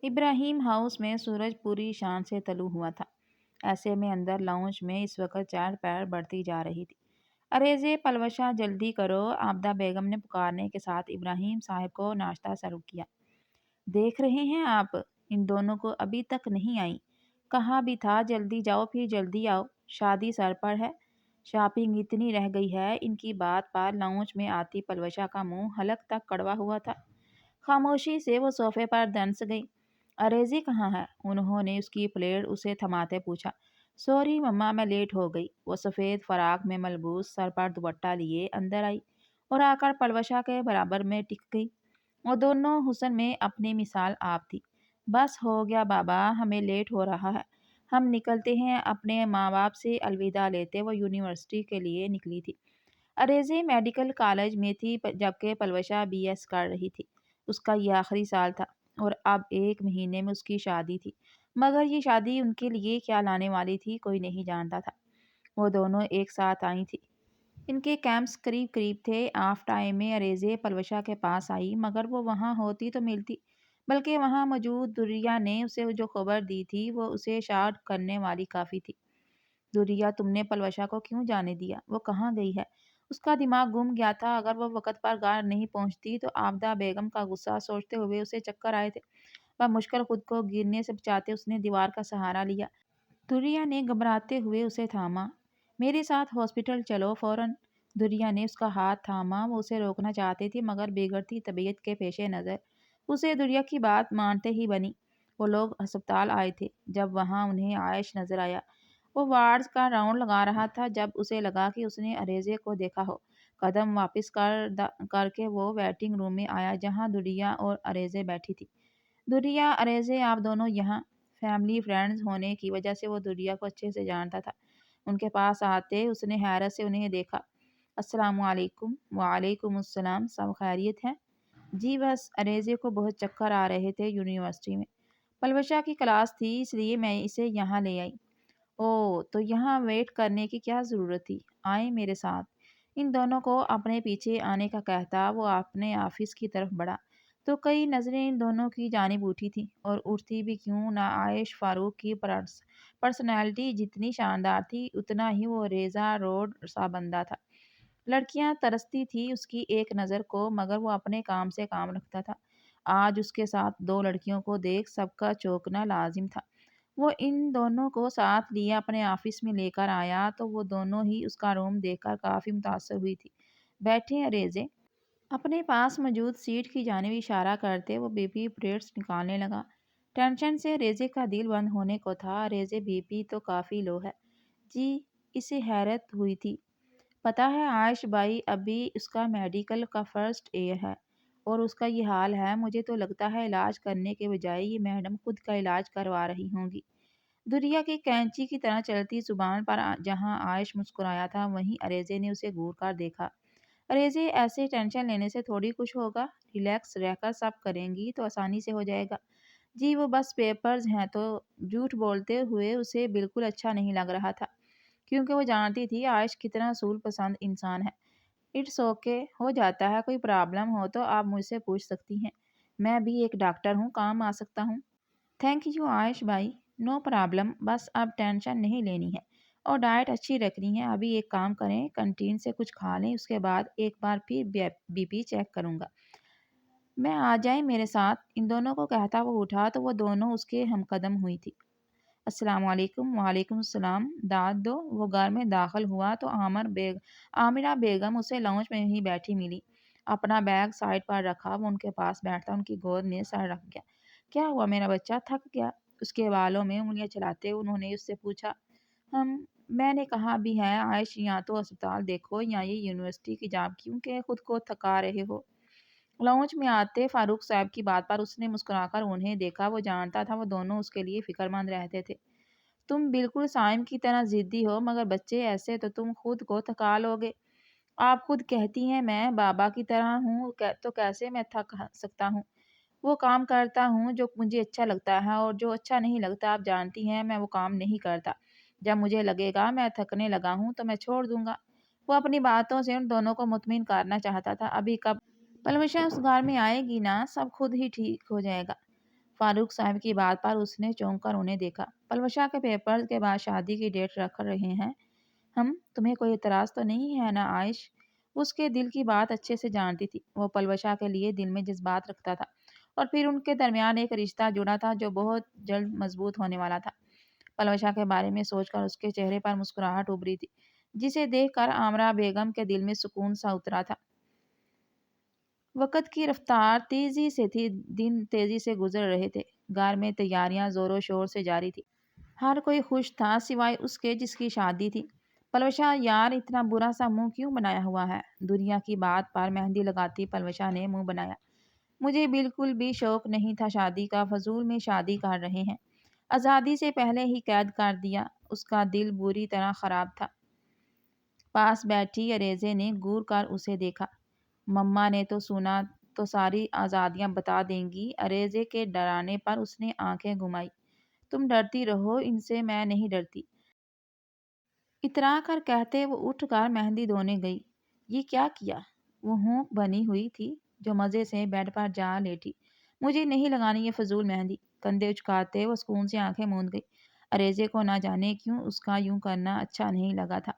ابراہیم house میں سورج پوری شان سے طلوع ہوا تھا۔ ایسے میں اندر لاؤنج میں اس وقت چار پیر بڑھتی جا رہی تھی۔ ارے پلوشا جلدی کرو، عابدہ بیگم نے پکارنے کے ساتھ ابراہیم صاحب کو ناشتہ سرو کیا۔ دیکھ رہے ہیں آپ، ان دونوں کو ابھی تک نہیں آئی۔ کہا بھی تھا جلدی جاؤ پھر جلدی آؤ، شادی سر پر ہے، شاپنگ اتنی رہ گئی ہے۔ ان کی بات پر لاؤنج میں آتی پلوشا کا منہ حلق تک کڑوا ہوا تھا۔ خاموشی سے وہ صوفے پر دنس گئی۔ ارضی کہاں ہے؟ انہوں نے اس کی پلیٹ اسے تھماتے پوچھا۔ سوری مما، میں لیٹ ہو گئی۔ وہ سفید فراق میں ملبوس، سر پر دوپٹہ لیے اندر آئی اور آ کر پلوشا کے برابر میں ٹک گئی۔ وہ دونوں حسن میں اپنی مثال آپ تھی۔ بس ہو گیا بابا، ہمیں لیٹ ہو رہا ہے، ہم نکلتے ہیں۔ اپنے ماں باپ سے الوداع لیتے وہ یونیورسٹی کے لیے نکلی تھی۔ ارضی میڈیکل کالج میں تھی جبکہ پلوشا بی ایس کر رہی تھی۔ اس کا یہ آخری سال تھا اور اب 1 مہینے میں اس کی شادی تھی، مگر یہ شادی ان کے لیے کیا لانے والی تھی کوئی نہیں جانتا تھا۔ وہ دونوں ایک ساتھ آئی تھی۔ ان کے کیمپس قریب قریب تھے۔ آف ٹائم میں ارضی پلوشا کے پاس آئی، مگر وہ وہاں ہوتی تو ملتی، بلکہ وہاں موجود دریا نے اسے جو خبر دی تھی وہ اسے شاٹ کرنے والی کافی تھی۔ دریا، تم نے پلوشا کو کیوں جانے دیا؟ وہ کہاں گئی ہے؟ اس کا دماغ گم گیا تھا۔ اگر وہ وقت پر گھر نہیں پہنچتی تو عابدہ بیگم کا غصہ سوچتے ہوئے اسے چکر آئے تھے۔ بمشکل خود کو گرنے سے بچاتے اس نے دیوار کا سہارا لیا۔ دریا نے گھبراتے ہوئے اسے تھاما۔ میرے ساتھ ہاسپٹل چلو فوراً۔ دریا نے اس کا ہاتھ تھاما۔ وہ اسے روکنا چاہتی تھی مگر بگڑتی طبیعت کے پیش نظر اسے دریا کی بات مانتے ہی بنی۔ وہ لوگ ہسپتال آئے تھے جب وہاں انہیں عائش نظر آیا۔ وہ وارڈز کا راؤنڈ لگا رہا تھا جب اسے لگا کہ اس نے ارضی کو دیکھا ہو۔ قدم واپس کر کے وہ ویٹنگ روم میں آیا جہاں دریا اور ارضی بیٹھی تھی۔ دریا، ارضی، آپ دونوں یہاں؟ فیملی فرینڈز ہونے کی وجہ سے وہ دریا کو اچھے سے جانتا تھا۔ ان کے پاس آتے اس نے حیرت سے انہیں دیکھا۔ السلام علیکم۔ وعلیکم السلام، سب خیریت ہے؟ جی بس، ارضی کو بہت چکر آ رہے تھے یونیورسٹی میں، پلوشا کی کلاس تھی اس لیے میں اسے یہاں لے آئی۔ اوہ، تو یہاں ویٹ کرنے کی کیا ضرورت تھی؟ آئیں میرے ساتھ۔ ان دونوں کو اپنے پیچھے آنے کا کہتا وہ اپنے آفس کی طرف بڑھا تو کئی نظریں ان دونوں کی جانب اٹھی تھیں، اور اٹھتی بھی کیوں نہ۔ عائش فاروق کی پرسنالٹی جتنی شاندار تھی اتنا ہی وہ ریزہ روڈ سا بندہ تھا۔ لڑکیاں ترستی تھی اس کی ایک نظر کو، مگر وہ اپنے کام سے کام رکھتا تھا۔ آج اس کے ساتھ 2 لڑکیوں کو دیکھ سب کا چونکنا لازم تھا۔ وہ ان دونوں کو ساتھ لیے اپنے آفس میں لے کر آیا تو وہ دونوں ہی اس کا روم دیکھ کر کافی متاثر ہوئی تھی۔ بیٹھیں ارضی۔ اپنے پاس موجود سیٹ کی جانب اشارہ کرتے وہ بی پی پیڈس نکالنے لگا۔ ٹینشن سے ارضی کا دل بند ہونے کو تھا۔ ارضی، بی پی تو کافی لو ہے۔ جی؟ اسے حیرت ہوئی تھی۔ پتہ ہے عائش بھائی، ابھی اس کا میڈیکل کا فرسٹ ایئر ہے اور اس کا یہ حال ہے، مجھے تو لگتا ہے علاج کرنے کے بجائے یہ میڈم خود کا علاج کروا رہی ہوں گی۔ دریا کی کینچی کی طرح چلتی زبان پر جہاں عائش مسکرایا تھا وہیں ارضی نے اسے گھور کر دیکھا۔ ارضی، ایسے ٹینشن لینے سے تھوڑی کچھ ہوگا، ریلیکس رہ کر سب کریں گی تو آسانی سے ہو جائے گا۔ جی وہ بس پیپرز ہیں تو۔ جھوٹ بولتے ہوئے اسے بالکل اچھا نہیں لگ رہا تھا کیونکہ وہ جانتی تھی عائش کتنا اصول پسند انسان ہے۔ اٹس اوکے، ہو جاتا ہے، کوئی پرابلم ہو تو آپ مجھ سے پوچھ سکتی ہیں، میں بھی ایک ڈاکٹر ہوں، کام آ سکتا ہوں۔ تھینک یو عائش بھائی، نو پرابلم، بس اب ٹینشن نہیں لینی ہے اور ڈائٹ اچھی رکھنی ہے۔ ابھی ایک کام کریں، کنٹین سے کچھ کھا لیں، اس کے بعد ایک بار پھر بی پی چیک کروں گا۔ میں آ جائیں میرے ساتھ؟ ان دونوں کو کہتا وہ اٹھا تو وہ دونوں اس کے ہم قدم ہوئی تھی۔ السلام علیکم۔ وعلیکم السلام، داد دو۔ وہ گھر میں داخل ہوا تو عامرہ بیگم اسے لاؤنج میں ہی بیٹھی ملی۔ اپنا بیگ سائڈ پر رکھا وہ ان کے پاس بیٹھتا ان کی گود میں سر رکھ گیا۔ کیا ہوا میرا بچہ، تھک گیا؟ اس کے بالوں میں انگلیاں چلاتے انہوں نے اس سے پوچھا۔ میں نے کہا بھی ہے عائش، یا تو اسپتال دیکھو یا یہ یونیورسٹی کی جاب، کیونکہ خود کو تھکا رہے ہو۔ لاؤنج میں آتے فاروق صاحب کی بات پر اس نے مسکرا کر انہیں دیکھا۔ وہ جانتا تھا وہ دونوں اس کے لیے فکر مند رہتے تھے۔ تم بالکل صائم کی طرح ضدی ہو، مگر بچے ایسے تو تم خود کو تھکا لو گے۔ آپ خود کہتی ہیں میں بابا کی طرح ہوں تو کیسے میں تھک سکتا ہوں؟ وہ کام کرتا ہوں جو مجھے اچھا لگتا ہے اور جو اچھا نہیں لگتا آپ جانتی ہیں میں وہ کام نہیں کرتا۔ جب مجھے لگے گا میں تھکنے لگا ہوں تو میں چھوڑ دوں گا۔ وہ اپنی باتوں سے ان دونوں کو مطمئن کرنا چاہتا تھا۔ ابھی کب پلوشا اس گھر میں آئے گی نا، سب خود ہی ٹھیک ہو جائے گا۔ فاروق صاحب کی بات پر اس نے چونک کر انہیں دیکھا۔ پلوشا کے پیپر کے بعد شادی کی ڈیٹ رکھ رہے ہیں ہم، تمہیں کوئی اعتراض تو نہیں ہے نا عائش؟ وہ اس کے دل کی بات اچھے سے جانتی تھی۔ وہ پلوشا کے لیے دل میں جذبات رکھتا تھا اور پھر ان کے درمیان ایک رشتہ جڑا تھا جو بہت جلد مضبوط ہونے والا تھا۔ پلوشا کے بارے میں سوچ کر اس کے چہرے پر مسکراہٹ ابھری تھی، جسے دیکھ کر آمرہ بیگم کے دل میں سکون سا اترا تھا۔ وقت کی رفتار تیزی سے تھی، دن تیزی سے گزر رہے تھے، گھر میں تیاریاں زور و شور سے جاری تھی۔ ہر کوئی خوش تھا سوائے اس کے جس کی شادی تھی۔ پلوشا یار اتنا برا سا منہ کیوں بنایا ہوا ہے؟ دنیا کی بات پر مہندی لگاتی پلوشا نے منہ بنایا۔ مجھے بالکل بھی شوق نہیں تھا شادی کا، فضول میں شادی کر رہے ہیں، آزادی سے پہلے ہی قید کر دیا۔ اس کا دل بری طرح خراب تھا۔ پاس بیٹھی اریزے نے گور کر اسے دیکھا۔ مما نے تو سنا تو ساری آزادیاں بتا دیں گی۔ اریزے کے ڈرانے پر اس نے آنکھیں گھمائی۔ تم ڈرتی رہو ان سے، میں نہیں ڈرتی، اترا کر کہتے وہ اٹھ کر مہندی دھونے گئی۔ یہ کیا کیا؟ وہ ہونک بنی ہوئی تھی جو مزے سے بیڈ پر جا لیٹی۔ مجھے نہیں لگانی یہ فضول مہندی۔ کندھے اچکاتے وہ سکون سے آنکھیں موند گئی۔ اریزے کو نہ جانے کیوں اس کا یوں کرنا اچھا نہیں لگا تھا۔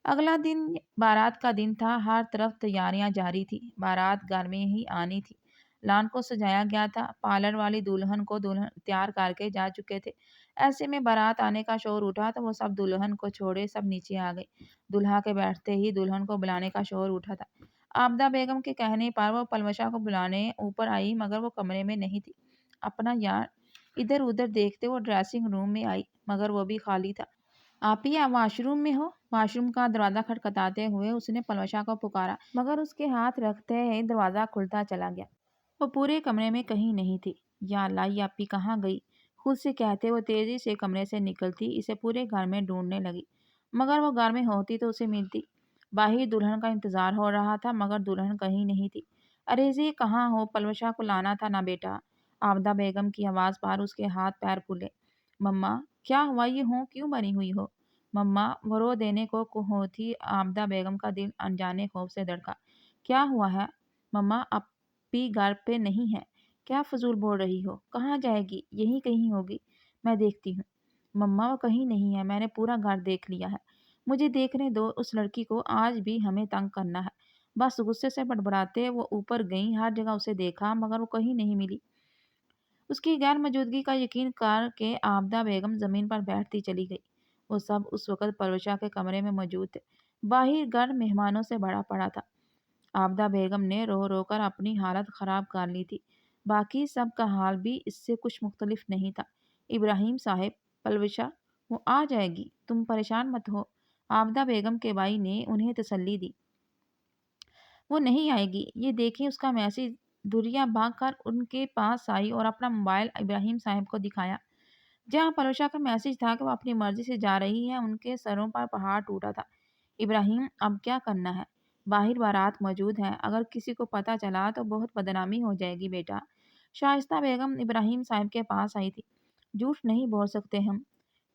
اگلا دن بارات کا دن تھا، ہر طرف تیاریاں جاری تھی۔ بارات گھر میں ہی آنی تھی۔ لان کو سجایا گیا تھا، پارلر والی دلہن کو دلہن تیار کر کے جا چکے تھے۔ ایسے میں بارات آنے کا شور اٹھا تو وہ سب دلہن کو چھوڑے سب نیچے آ گئے۔ دلہا کے بیٹھتے ہی دلہن کو بلانے کا شور اٹھا تھا۔ عابدہ بیگم کے کہنے پر وہ پلوشا کو بلانے اوپر آئی مگر وہ کمرے میں نہیں تھی۔ اپنا یار ادھر ادھر دیکھتے وہ ڈریسنگ روم میں آئی مگر وہ بھی خالی تھا۔ آپی آپ واش روم میں ہو؟ واش روم کا دروازہ کھٹکھٹاتے ہوئے اس نے پلوشا کو پکارا مگر اس کے ہاتھ رکھتے ہی دروازہ کھلتا چلا گیا۔ وہ پورے کمرے میں کہیں نہیں تھی۔ یا اللہ یہ آپی کہاں گئی؟ خود سے کہتے وہ تیزی سے کمرے سے نکلتی، اسے پورے گھر میں ڈھونڈنے لگی مگر وہ گھر میں ہوتی تو اسے ملتی۔ باہر دلہن کا انتظار ہو رہا تھا مگر دلہن کہیں نہیں تھی۔ اریزے کہاں ہو؟ پلوشا کو لانا تھا نا بیٹا؟ عابدہ بیگم کی آواز پر اس کے ہاتھ پیر پھولے۔ مما کیا ہوا؟ یہ ہوں کیوں بنی ہوئی ہو؟ مما وہ رو دینے کو ہوتی۔ عابدہ بیگم کا دل انجانے خوف سے دھڑکا۔ کیا ہوا ہے؟ مما اپی گھر پہ نہیں ہے۔ کیا فضول بول رہی ہو؟ کہاں جائے گی؟ یہیں کہیں ہوگی، میں دیکھتی ہوں۔ مما وہ کہیں نہیں ہے، میں نے پورا گھر دیکھ لیا ہے، مجھے دیکھنے دو، اس لڑکی کو آج بھی ہمیں تنگ کرنا ہے۔ بس غصے سے بڑبڑاتے وہ اوپر گئیں، ہر جگہ اسے دیکھا مگر وہ کہیں نہیں ملی۔ اس کی غیر موجودگی کا یقین کر کے عابدہ بیگم زمین پر بیٹھتی چلی گئی۔ وہ سب اس وقت پلوشا کے کمرے میں موجود تھے۔ باہر گھر مہمانوں سے بھرا پڑا تھا۔ عابدہ بیگم نے رو رو کر اپنی حالت خراب کر لی تھی۔ باقی سب کا حال بھی اس سے کچھ مختلف نہیں تھا۔ ابراہیم صاحب، پلوشا وہ آ جائے گی، تم پریشان مت ہو، عابدہ بیگم کے بھائی نے انہیں تسلی دی۔ وہ نہیں آئے گی، یہ دیکھیں اس کا میسج۔ دھریا بھاگ کر ان کے پاس آئی اور اپنا موبائل ابراہیم صاحب کو دکھایا۔ جہاں پلوشا کا میسج تھا کہ وہ اپنی مرضی سے جا رہی ہے، ان کے سروں پر پہاڑ ٹوٹا تھا۔ ابراہیم اب کیا کرنا ہے؟ باہر بارات موجود ہے، اگر کسی کو پتہ چلا تو بہت بدنامی ہو جائے گی بیٹا۔ شائستہ بیگم ابراہیم صاحب کے پاس آئی تھی۔ جھوٹ نہیں بول سکتے ہم۔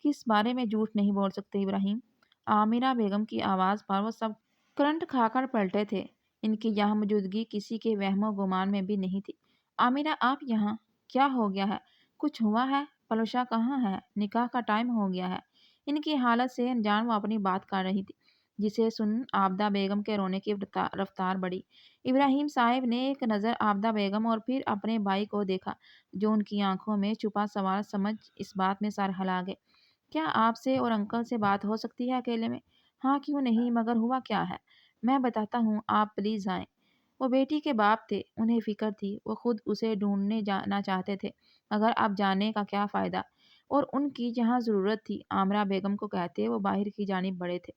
کس بارے میں جھوٹ نہیں بول سکتے ابراہیم؟ عامرہ بیگم کی آواز پر وہ سب کرنٹ کھا کر پلٹے تھے۔ ان کی یہاں موجودگی کسی کے وہم و گمان میں بھی نہیں تھی۔ عامرہ آپ یہاں؟ کیا ہو گیا ہے؟ کچھ ہوا ہے؟ پلوشا کہاں ہے؟ نکاح کا ٹائم ہو گیا ہے۔ ان کی حالت سے انجان وہ اپنی بات کر رہی تھی، جسے سن عابدہ بیگم کے رونے کی رفتار بڑھی۔ ابراہیم صاحب نے ایک نظر عابدہ بیگم اور پھر اپنے بھائی کو دیکھا جو ان کی آنکھوں میں چھپا سوال سمجھ اس بات میں سر ہلا گئے۔ کیا آپ سے اور انکل سے بات ہو سکتی ہے اکیلے میں؟ ہاں کیوں نہیں، مگر ہوا کیا ہے؟ میں بتاتا ہوں، آپ پلیز آئیں۔ وہ بیٹی کے باپ تھے، انہیں فکر تھی، وہ خود اسے ڈھونڈنے جانا چاہتے تھے مگر اب جانے کا کیا فائدہ، اور ان کی جہاں ضرورت تھی عامرہ بیگم کو کہتے وہ باہر کی جانب بڑھے تھے۔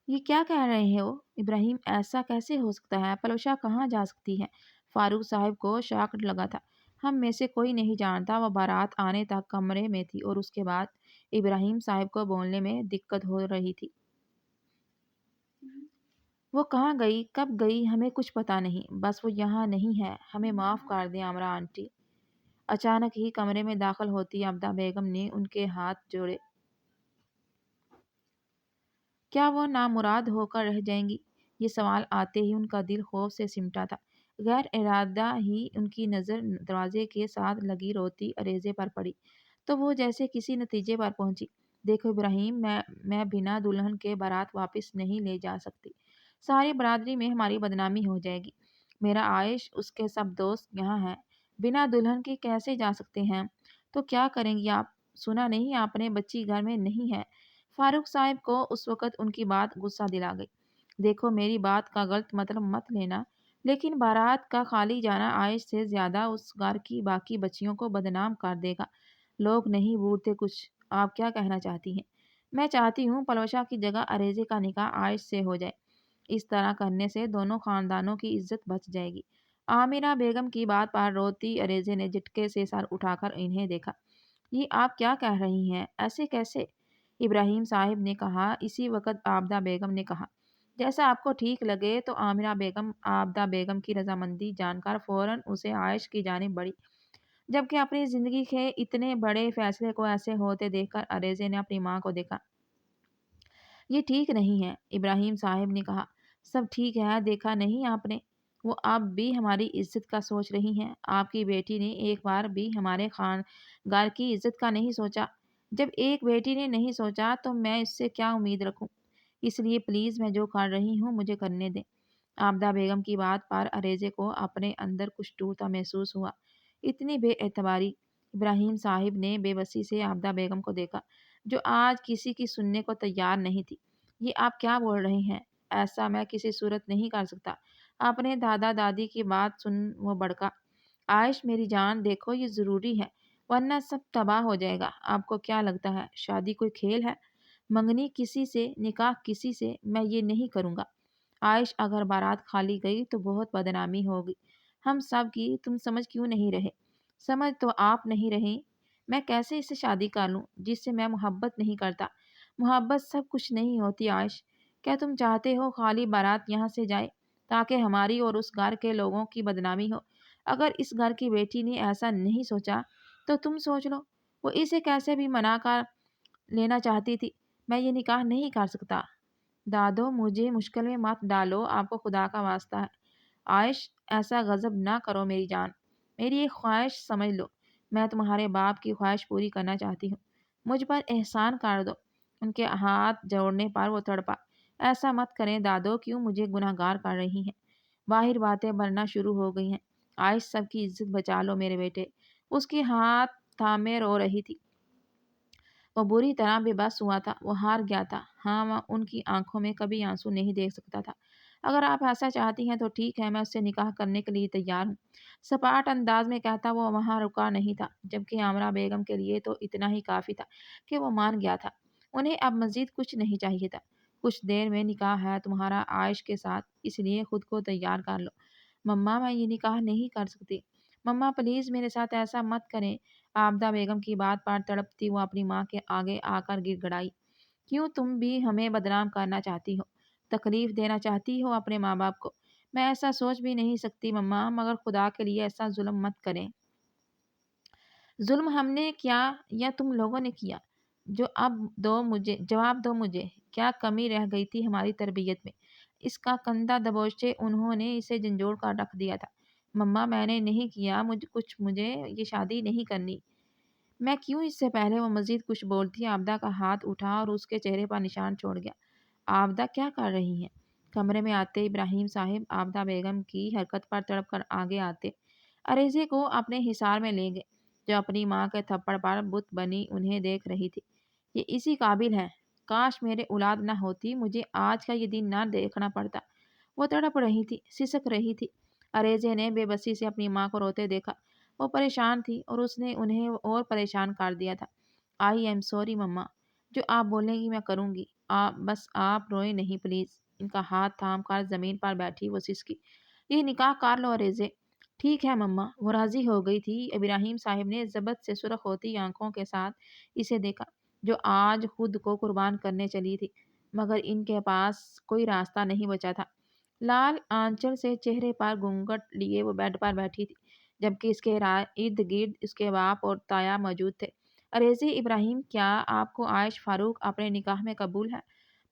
یہ کیا کہہ رہے ہو ابراہیم؟ ایسا کیسے ہو سکتا ہے؟ پلوشا کہاں جا سکتی ہے؟ فاروق صاحب کو شاک لگا تھا۔ ہم میں سے کوئی نہیں جانتا، وہ بارات آنے تک کمرے میں تھی اور اس کے بعد ابراہیم صاحب کو بولنے میں دقت ہو رہی تھی۔ وہ کہاں گئی، کب گئی، ہمیں کچھ پتا نہیں، بس وہ یہاں نہیں ہے، ہمیں معاف کر دیں عامرہ آنٹی۔ اچانک ہی کمرے میں داخل ہوتی عابدہ بیگم نے ان کے ہاتھ جوڑے۔ کیا وہ نامراد ہو کر رہ جائیں گی؟ یہ سوال آتے ہی ان کا دل خوف سے سمٹا تھا۔ غیر ارادہ ہی ان کی نظر دروازے کے ساتھ لگی روتی عریضے پر پڑی تو وہ جیسے کسی نتیجے پر پہنچی۔ دیکھو ابراہیم، میں بنا دلہن کے بارات واپس نہیں لے جا سکتی۔ ساری برادری میں ہماری بدنامی ہو جائے گی۔ میرا عائش، اس کے سب دوست یہاں ہیں، بنا دلہن کے کیسے جا سکتے ہیں؟ تو کیا کریں گی آپ؟ سنا نہیں آپ نے بچی گھر میں نہیں ہے؟ فاروق صاحب کو اس وقت ان کی بات غصہ دلا گئی۔ دیکھو میری بات کا غلط مطلب مت لینا، لیکن بارات کا خالی جانا عائش سے زیادہ اس گھر کی باقی بچیوں کو بدنام کر دے گا۔ لوگ نہیں بولتے کچھ۔ آپ کیا کہنا چاہتی ہیں؟ میں چاہتی ہوں پلوشا کی جگہ عریضے کا نکاح عائش سے ہو جائے۔ اس طرح کرنے سے دونوں خاندانوں کی عزت بچ جائے گی۔ عامرہ بیگم کی بات پر روتی عریضے نے جھٹکے سے سر اٹھا کر انہیں دیکھا۔ یہ آپ کیا کہہ رہی ہیں؟ ایسے کیسے؟ ابراہیم صاحب نے کہا۔ اسی وقت عابدہ بیگم نے کہا، جیسا آپ کو ٹھیک لگے۔ تو عامرہ بیگم عابدہ بیگم کی رضامندی جان کر فوراً اسے عائش کی جانب بڑھی، جبکہ اپنی زندگی کے اتنے بڑے فیصلے کو ایسے ہوتے دیکھ کر عریضے نے اپنی ماں کو دیکھا۔ یہ ٹھیک نہیں ہے، ابراہیم صاحب نے کہا۔ سب ٹھیک ہے، دیکھا نہیں آپ نے؟ وہ اب بھی ہماری عزت کا سوچ رہی ہیں۔ آپ کی بیٹی نے ایک بار بھی ہمارے خانگار کی عزت کا نہیں سوچا۔ جب ایک بیٹی نے نہیں سوچا تو میں اس سے کیا امید رکھوں؟ اس لیے پلیز میں جو کر رہی ہوں مجھے کرنے دیں۔ عابدہ بیگم کی بات پر عریضے کو اپنے اندر کچھ ٹوٹا محسوس ہوا۔ اتنی بے اعتباری! ابراہیم صاحب نے بے بسی سے عابدہ بیگم کو دیکھا، جو آج کسی کی سننے کو تیار نہیں تھی۔ یہ آپ کیا بول رہے ہیں؟ ایسا میں کسی صورت نہیں کر سکتا۔ اپنے دادا دادی کی بات سن وہ بڑکا۔ عائش میری جان، دیکھو یہ ضروری ہے، ورنہ سب تباہ ہو جائے گا۔ آپ کو کیا لگتا ہے شادی کوئی کھیل ہے؟ منگنی کسی سے، نکاح کسی سے، میں یہ نہیں کروں گا۔ عائش، اگر بارات کھالی گئی تو بہت بدنامی ہوگی ہم سب کی۔ تم سمجھ کیوں نہیں رہے؟ سمجھ تو آپ نہیں رہے۔ میں کیسے اس سے شادی کر لوں جس سے میں محبت نہیں کرتا؟ محبت سب کچھ نہیں ہوتی عائش۔ کیا تم چاہتے ہو خالی بارات یہاں سے جائے تاکہ ہماری اور اس گھر کے لوگوں کی بدنامی ہو؟ اگر اس گھر کی بیٹی نے ایسا نہیں سوچا تو تم سوچ لو۔ وہ اسے کیسے بھی منا کر لینا چاہتی تھی۔ میں یہ نکاح نہیں کر سکتا۔ دادو، مجھے مشکل میں مت ڈالو، آپ کو خدا کا واسطہ ہے۔ عائش، ایسا غضب نہ کرو میری جان، میری ایک خواہش سمجھ لو۔ میں تمہارے باپ کی خواہش پوری کرنا چاہتی ہوں، مجھ پر احسان کر دو۔ ان کے ہاتھ جوڑنے پر وہ تڑپا۔ ایسا مت کریں دادو، کیوں مجھے گناہ گار کر رہی ہیں؟ باہر باتیں بننا شروع ہو گئی ہیں۔ عائش، سب کی عزت بچا لو میرے بیٹے۔ اس کے ہاتھ تھامے رو رہی تھی۔ وہ بری طرح بے بس ہوا تھا، وہ ہار گیا تھا۔ ہاں، میں ان کی آنکھوں میں کبھی آنسو نہیں دیکھ سکتا تھا۔ اگر آپ ایسا چاہتی ہیں تو ٹھیک ہے، میں اس سے نکاح کرنے کے لیے تیار ہوں، سپاٹ انداز میں کہتا وہ وہاں رکا نہیں تھا، جبکہ عامرہ بیگم کے لیے تو اتنا ہی کافی تھا کہ وہ مان گیا تھا۔ انہیں اب مزید کچھ نہیں چاہیے تھا۔ کچھ دیر میں نکاح ہے تمہارا عائش کے ساتھ، اس لیے خود کو تیار کر لو۔ مما، میں یہ نکاح نہیں کر سکتی۔ مما پلیز میرے ساتھ ایسا مت کریں۔ عابدہ بیگم کی بات پر تڑپتی وہ اپنی ماں کے آگے آ کر گر گڑائی۔ کیوں تم بھی ہمیں بدنام کرنا چاہتی ہو؟ تکلیف دینا چاہتی ہو اپنے ماں باپ کو؟ میں ایسا سوچ بھی نہیں سکتی مما، مگر خدا کے لیے ایسا ظلم مت کریں۔ ظلم ہم نے کیا یا تم لوگوں نے کیا؟ جواب دو مجھے، کیا کمی رہ گئی تھی ہماری تربیت میں؟ اس کا کندھا دبوچے انہوں نے اسے جھنجھوڑ کر رکھ دیا تھا۔ مما، میں نے نہیں کیا مجھے یہ شادی نہیں کرنی۔ میں کیوں؟ اس سے پہلے وہ مزید کچھ بولتی، عابدہ کا ہاتھ اٹھا اور اس کے چہرے پر نشان چھوڑ گیا۔ عابدہ، کیا کر رہی ہیں؟ کمرے میں آتے ابراہیم صاحب عابدہ بیگم کی حرکت پر تڑپ کر آگے آتے عریضے کو اپنے حصار میں لے گئے، جو اپنی ماں کے تھپڑ پر بت بنی انہیں دیکھ رہی تھی۔ یہ اسی قابل ہے، کاش میرے اولاد نہ ہوتی، مجھے آج کا یہ دن نہ دیکھنا پڑتا۔ وہ تڑپ رہی تھی، سسک رہی تھی۔ عریضے نے بے بسی سے اپنی ماں کو روتے دیکھا۔ وہ پریشان تھی اور اس نے انہیں اور پریشان کر دیا تھا۔ آئی ایم سوری مما، جو آپ بولیں گی میں کروں گی۔ بس آپ روئیں نہیں پلیز۔ ان کا ہاتھ تھام کر زمین پر بیٹھی وہ سسکی۔ یہ نکاح کر لو عریضے۔ ٹھیک ہے مما، وہ راضی ہو گئی تھی۔ ابراہیم صاحب نے ضبط سے سرخ ہوتی آنکھوں کے ساتھ اسے دیکھا، جو آج خود کو قربان کرنے چلی تھی، مگر ان کے پاس کوئی راستہ نہیں بچا تھا۔ لال آنچل سے چہرے پر گھونگھٹ لیے وہ بیڈ پر بیٹھی تھی، جبکہ اس کے ارد گرد اس کے باپ اور تایا موجود تھے۔ عریضے، ابراہیم، کیا آپ کو عائش فاروق اپنے نکاح میں قبول ہے؟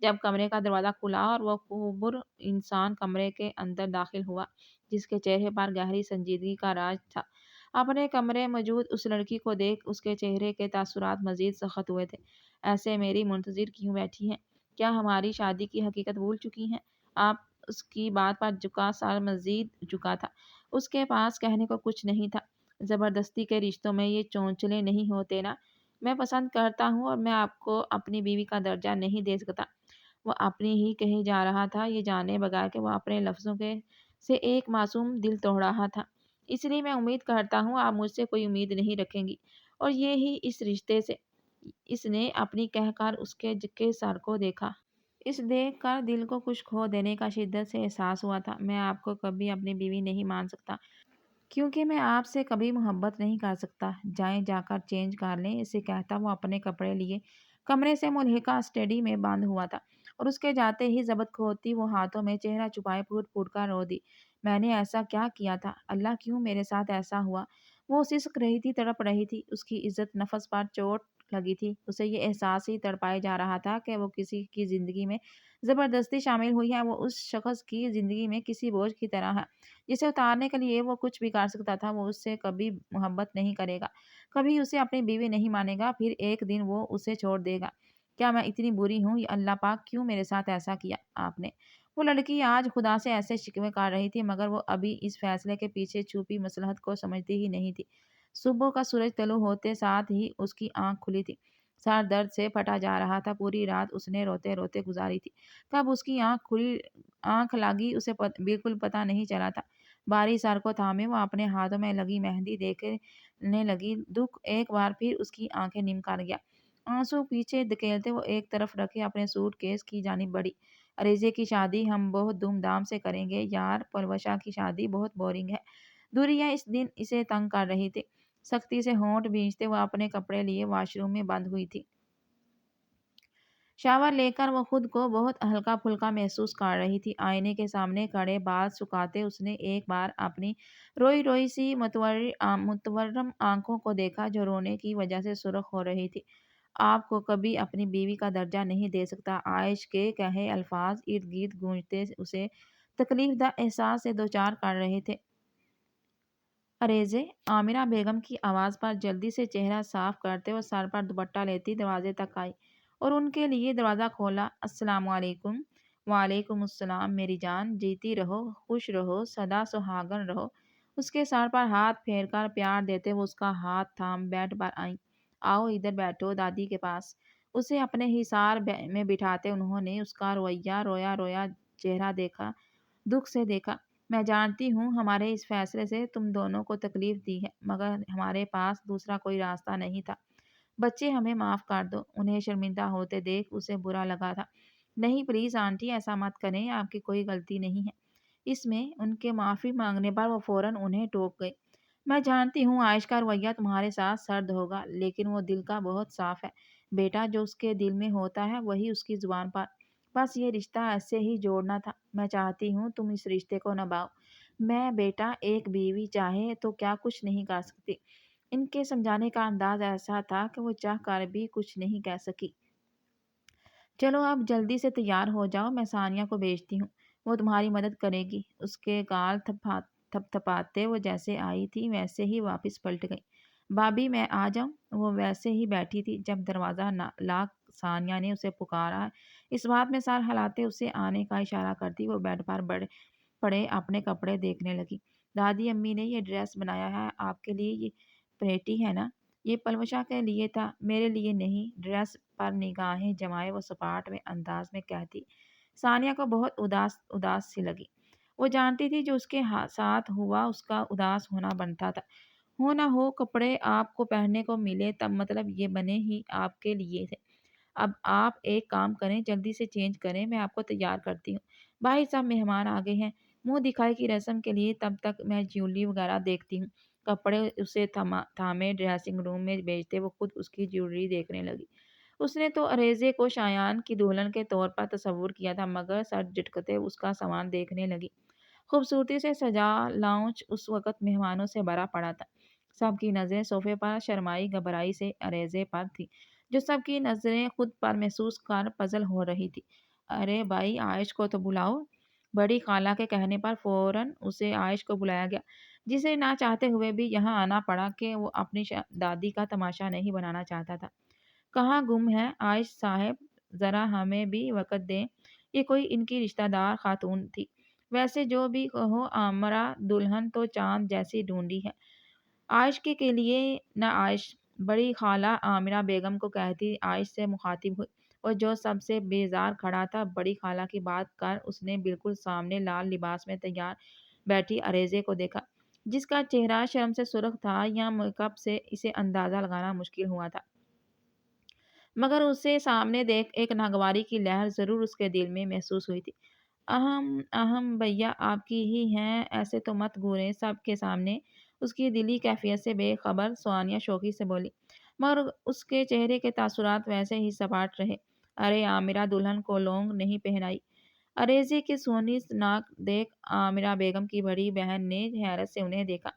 جب کمرے کا دروازہ کھلا اور وہ کوبر انسان کمرے کے اندر داخل ہوا، جس کے چہرے پر گہری سنجیدگی کا راج تھا۔ اپنے کمرے موجود اس لڑکی کو دیکھ اس کے چہرے کے تاثرات مزید سخت ہوئے تھے۔ ایسے میری منتظر کیوں بیٹھی ہیں؟ کیا ہماری شادی کی حقیقت بھول چکی ہیں؟ آپ اس کی بات پر جھکا سر مزید جھکا تھا۔ اس کے پاس کہنے کو کچھ نہیں تھا۔ زبردستی کے رشتوں میں یہ چونچلے نہیں ہوتے نا۔ میں پسند کرتا ہوں اور میں آپ کو اپنی بیوی کا درجہ نہیں دے سکتا۔ وہ اپنی ہی کہے جا رہا تھا، یہ جانے بغیر کہ وہ اپنے لفظوں کے سے ایک معصوم دل توڑ رہا تھا۔ اس لیے میں امید کرتا ہوں آپ مجھ سے کوئی امید نہیں رکھیں گی اور یہ ہی اس رشتے سے۔ اس نے اپنی کہہ کر اس کے سر کو دیکھا۔ اس دیکھ کر دل کو کچھ کھو دینے کا شدت سے احساس ہوا تھا۔ میں آپ کو کبھی اپنی بیوی نہیں مان سکتا کیونکہ میں آپ سے کبھی محبت نہیں کر سکتا۔ جائیں جا کر چینج کر لیں۔ اسے کہتا وہ اپنے کپڑے لیے کمرے سے ملحقہ اسٹڈی میں بند ہوا تھا اور اس کے جاتے ہی ضبط کھوتی وہ ہاتھوں میں چہرہ چھپائے پھوٹ پھوٹ کر رو دی۔ میں نے ایسا کیا کیا تھا؟ اللہ کیوں میرے ساتھ ایسا ہوا؟ وہ سسک رہی تھی، تڑپ رہی تھی۔ اس کی عزت نفس پر چوٹ لگی تھی۔ اسے یہ احساس ہی تڑپائے جا رہا تھا کہ وہ کسی کی زندگی میں زبردستی شامل ہوئی ہے۔ وہ اس شخص کی زندگی میں کسی بوجھ کی طرح ہے جسے اتارنے کے لیے وہ کچھ بھی کر سکتا تھا۔ وہ اس سے کبھی محبت نہیں کرے گا، کبھی اسے اپنی بیوی نہیں مانے گا، پھر ایک دن وہ اسے چھوڑ دے گا۔ کیا میں اتنی بری ہوں؟ یا اللہ پاک کیوں میرے ساتھ ایسا کیا آپ نے؟ وہ لڑکی آج خدا سے ایسے شکوے کر رہی تھی مگر وہ ابھی اس فیصلے کے پیچھے چھپی مصلحت کو سمجھتی ہی نہیں تھی۔ صبح کا سورج طلوع ہوتے ساتھ ہی اس کی آنکھ کھلی تھی۔ سر درد سے پھٹا جا رہا تھا۔ پوری رات اس نے روتے روتے گزاری تھی۔ کب اس کی آنکھ لگی اسے بالکل پتہ نہیں چلا تھا۔ باری سر کو تھامے وہ اپنے ہاتھوں میں لگی مہندی دیکھنے لگی۔ دکھ ایک بار پھر اس کی آنکھیں نم کر گیا۔ آنسو پیچھے دھکیلتے وہ ایک طرف رکھے اپنے سوٹ کیس کی جانب بڑھی۔ عریضے کی شادی ہم بہت دھوم دھام سے کریں گے یار، پلوشا کی شادی بہت بورنگ ہے۔ دوریا اس دن اسے تنگ کر رہی تھی۔ سختی سے ہونٹ بھینچتے وہ اپنے کپڑے لیے واش روم میں بند ہوئی تھی۔ شاور لے کر وہ خود کو بہت ہلکا پھلکا محسوس کر رہی تھی۔ آئینے کے سامنے کھڑے بال سکھاتے اس نے ایک بار اپنی روئی روئی سی متورم آنکھوں کو دیکھا جو رونے کی وجہ سے سرخ ہو رہی تھی۔ آپ کو کبھی اپنی بیوی کا درجہ نہیں دے سکتا۔ عائش کے کہے الفاظ ارد گرد گونجتے اسے تکلیف دہ احساس سے دوچار کر رہے تھے۔ عریضے؟ عامرہ بیگم کی آواز پر جلدی سے چہرہ صاف کرتے وہ سر پر دوپٹہ لیتی دروازے تک آئی اور ان کے لیے دروازہ کھولا۔ السلام علیکم۔ وعلیکم السلام میری جان، جیتی رہو، خوش رہو، سدا سہاگن رہو۔ اس کے سر پر ہاتھ پھیر کر پیار دیتے وہ اس کا ہاتھ تھام بیڈ پر آئیں۔ آؤ ادھر بیٹھو دادی کے پاس۔ اسے اپنے حصار میں بٹھاتے انہوں نے اس کا رویا رویا چہرہ دیکھا، دکھ سے دیکھا۔ میں جانتی ہوں ہمارے اس فیصلے سے تم دونوں کو تکلیف دی ہے مگر ہمارے پاس دوسرا کوئی راستہ نہیں تھا۔ بچے ہمیں معاف کر دو۔ انہیں شرمندہ ہوتے دیکھ اسے برا لگا تھا۔ نہیں پلیز آنٹی ایسا مت کریں، آپ کی کوئی غلطی نہیں ہے۔ اس میں ان کے معافی مانگنے پر وہ فوراً انہیں ٹوک گئی۔ میں جانتی ہوں عائش کا رویہ تمہارے ساتھ سرد ہوگا لیکن وہ دل کا بہت صاف ہے بیٹا، جو اس کے دل میں ہوتا ہے وہی اس کی زبان پر۔ بس یہ رشتہ ایسے ہی جوڑنا تھا۔ میں چاہتی ہوں تم اس رشتے کو نبھاؤ۔ میں بیٹا ایک بیوی چاہے تو کیا کچھ نہیں کر سکتی۔ ان کے سمجھانے کا انداز ایسا تھا کہ وہ چاہ کر بھی کچھ نہیں کہہ سکی۔ چلو اب جلدی سے تیار ہو جاؤ، میں ثانیہ کو بھیجتی ہوں، وہ تمہاری مدد کرے گی۔ اس کے گال تھپ تھپاتے وہ جیسے آئی تھی ویسے ہی واپس پلٹ گئی۔ بھابھی میں آ جاؤں؟ وہ ویسے ہی بیٹھی تھی جب دروازہ لاک ثانیہ نے اسے پکارا۔ اس بات میں سر ہلاتے اسے آنے کا اشارہ کرتی وہ بیڈ پر پڑے اپنے کپڑے دیکھنے لگی۔ دادی امی نے یہ ڈریس بنایا ہے آپ کے لیے، یہ پریٹی ہے نا؟ یہ پلوشا کے لیے تھا، میرے لیے نہیں۔ ڈریس پر نگاہیں جمائے وہ سپاٹ میں انداز میں کہتی۔ ثانیہ کو بہت اداس سی لگی۔ وہ جانتی تھی جو اس کے ساتھ ہوا اس کا اداس ہونا بنتا تھا۔ ہو نہ ہو کپڑے آپ کو پہننے کو ملے تب مطلب یہ بنے ہی آپ کے لیے تھے۔ اب آپ ایک کام کریں، جلدی سے چینج کریں، میں آپ کو تیار کرتی ہوں۔ بھائی صاحب مہمان آ گئے ہیں۔ منہ دکھائی کی رسم کے لیے تب تک میں جیولری وغیرہ دیکھتی ہوں۔ کپڑے اسے تھامے ڈریسنگ روم میں بھیجتے وہ خود اس کی جیولری دیکھنے لگی۔ اس نے تو عریضے کو شایان کی دلہن کے طور پر تصور کیا تھا مگر سر جھٹکتے اس کا سامان دیکھنے لگی۔ خوبصورتی سے سجا لاؤنج اس وقت مہمانوں سے بھرا پڑا تھا۔ سب کی نظریں صوفے پر شرمائی گھبرائی سے عریضے پر تھی جو سب کی نظریں خود پر محسوس کر پزل ہو رہی تھی۔ ارے بھائی عائش کو تو بلاؤ۔ بڑی خالہ کے کہنے پر فوراً اسے عائش کو بلایا گیا، جسے نہ چاہتے ہوئے بھی یہاں آنا پڑا کہ وہ اپنی دادی کا تماشا نہیں بنانا چاہتا تھا۔ کہاں گم ہے عائش صاحب؟ ذرا ہمیں بھی وقت دیں۔ یہ کوئی ان کی رشتہ دار خاتون تھی۔ ویسے جو بھی کہو آمرا دلہن تو چاند جیسی ڈھونڈی ہے۔ عائش کے لیے نہ عائش بڑی خالہ عامرہ بیگم کو کہتی عائش سے مخاطب ہوئی، اور جو سب سے بیزار کھڑا تھا بڑی خالہ کی بات کر اس نے بالکل سامنے لال لباس میں تیار بیٹھی عریضے کو دیکھا، جس کا چہرہ شرم سے سرخ تھا یا میک اپ سے اسے اندازہ لگانا مشکل ہوا تھا، مگر اسے سامنے دیکھ ایک ناگواری کی لہر ضرور اس کے دل میں محسوس ہوئی تھی۔ اہم اہم بھیا آپ کی ہی ہیں، ایسے تو مت گوریں سب کے سامنے۔ اس کی دلی کیفیت سے بے خبر ثانیہ شوخی سے بولی، مگر اس کے چہرے کے تاثرات ویسے ہی سپاٹ رہے۔ ارے عامرہ دلہن کو لونگ نہیں پہنائی؟ عریضے کی سونی ناک دیکھ عامرہ بیگم کی بڑی بہن نے حیرت سے انہیں دیکھا۔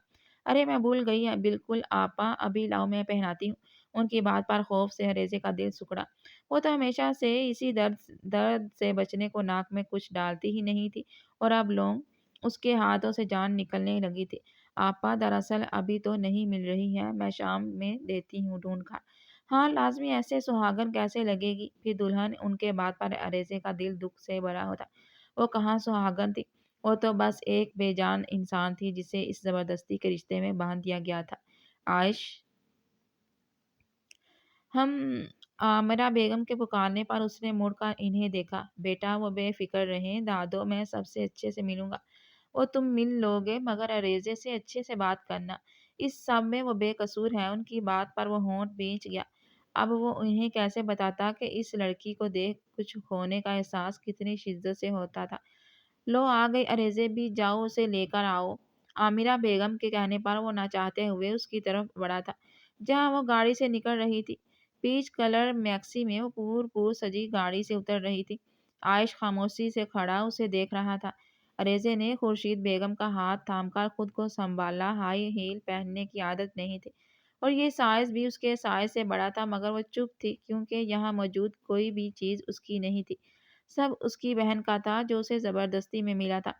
ارے میں بھول گئی، بالکل آپا، ابھی لاؤ میں پہناتی ہوں۔ ان کی بات پر خوف سے عریضے کا دل سکڑا۔ وہ تو ہمیشہ سے اسی درد سے بچنے کو ناک میں کچھ ڈالتی ہی نہیں تھی، اور اب لونگ اس کے ہاتھوں سے جان نکلنے لگی تھی۔ آپا دراصل ابھی تو نہیں مل رہی ہے، میں شام میں دیتی ہوں ڈھونڈ کر۔ ہاں لازمی، ایسے سہاگن کیسے لگے گی پھر دلہن؟ ان کے بات پر عریضے کا دل دکھ سے بھرا ہوتا۔ وہ کہاں سہاگن تھی، وہ تو بس ایک بے جان انسان تھی جسے اس زبردستی کے رشتے میں باندھ دیا گیا تھا۔ عائش ہم عامرہ بیگم کے پکارنے پر اس نے مڑ کر انہیں دیکھا۔ بیٹا وہ بے فکر رہیں، دادو میں سب سے اچھے سے ملوں گا۔ وہ تم مل لو گے مگر عریضے سے اچھے سے بات کرنا، اس سب میں وہ بے قصور ہے۔ ان کی بات پر وہ ہونٹ بھینچ گیا۔ اب وہ انہیں کیسے بتاتا کہ اس لڑکی کو دیکھ کچھ کھونے کا احساس کتنی شدت سے ہوتا تھا۔ لو آ گئی عریضے بھی، جاؤ اسے لے کر آؤ۔ عامرہ بیگم کے کہنے پر وہ نہ چاہتے ہوئے اس کی طرف بڑھا تھا جہاں وہ گاڑی سے نکل رہی تھی۔ پیچ کلر میکسی میں وہ پور سجی گاڑی سے اتر رہی تھی۔ عائش خاموشی سے کھڑا اسے دیکھ رہا تھا۔ عریضے نے خورشید بیگم کا ہاتھ تھام کر خود کو سنبھالا۔ ہائی ہیل پہننے کی عادت نہیں تھی، اور یہ سائز بھی اس کے سائز سے بڑا تھا، مگر وہ چپ تھی کیونکہ یہاں موجود کوئی بھی چیز اس کی نہیں تھی۔ سب اس کی بہن کا تھا جو اسے زبردستی میں ملا تھا۔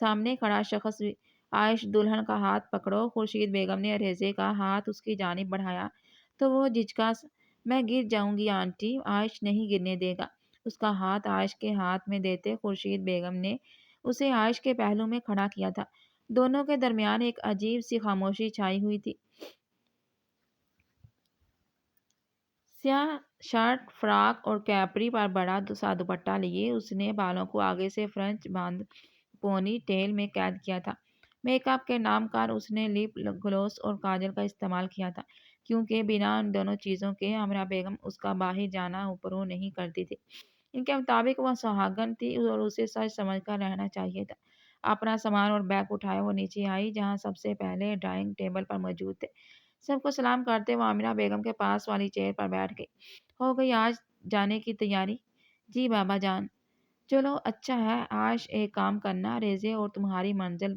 سامنے کھڑا شخص بھی۔ عائش دلہن کا ہاتھ پکڑو۔ خورشید بیگم نے عریضے کا ہاتھ اس کی جانب بڑھایا تو وہ جھجکا۔ میں گر جاؤں گی آنٹی۔ عائش نہیں گرنے دے گا۔ اس کا ہاتھ عائش کے ہاتھ میں دیتے خورشید بیگم نے اسے عائش کے پہلو میں کھڑا کیا تھا۔ دونوں کے درمیان ایک عجیب سی خاموشی چھائی ہوئی تھی۔ سیاہ شرٹ، فراک اور کیپری پر بڑا سا دوپٹہ لیے اس نے بالوں کو آگے سے فرنچ باندھ پونی ٹیل میں قید کیا تھا۔ میک اپ کے نام پر اس نے لپ گلوس اور کاجل کا استعمال کیا تھا، کیونکہ بنا ان دونوں چیزوں کے عامرہ بیگم اس کا باہر جانا اوپروں نہیں کرتی تھی۔ ان کے مطابق وہ سہاگن تھی اور اسے سچ سمجھ کر رہنا چاہیے تھا۔ اپنا سامان اور بیگ اٹھائے وہ نیچے آئی جہاں سب سے پہلے ڈرائنگ ٹیبل پر موجود تھے۔ سب کو سلام کرتے وہ عامرہ بیگم کے پاس والی چیئر پر بیٹھ گئی۔ ہو گئی آج جانے کی تیاری؟ جی بابا جان۔ چلو اچھا ہے۔ آج ایک کام کرنا، ریزے اور تمہاری منزل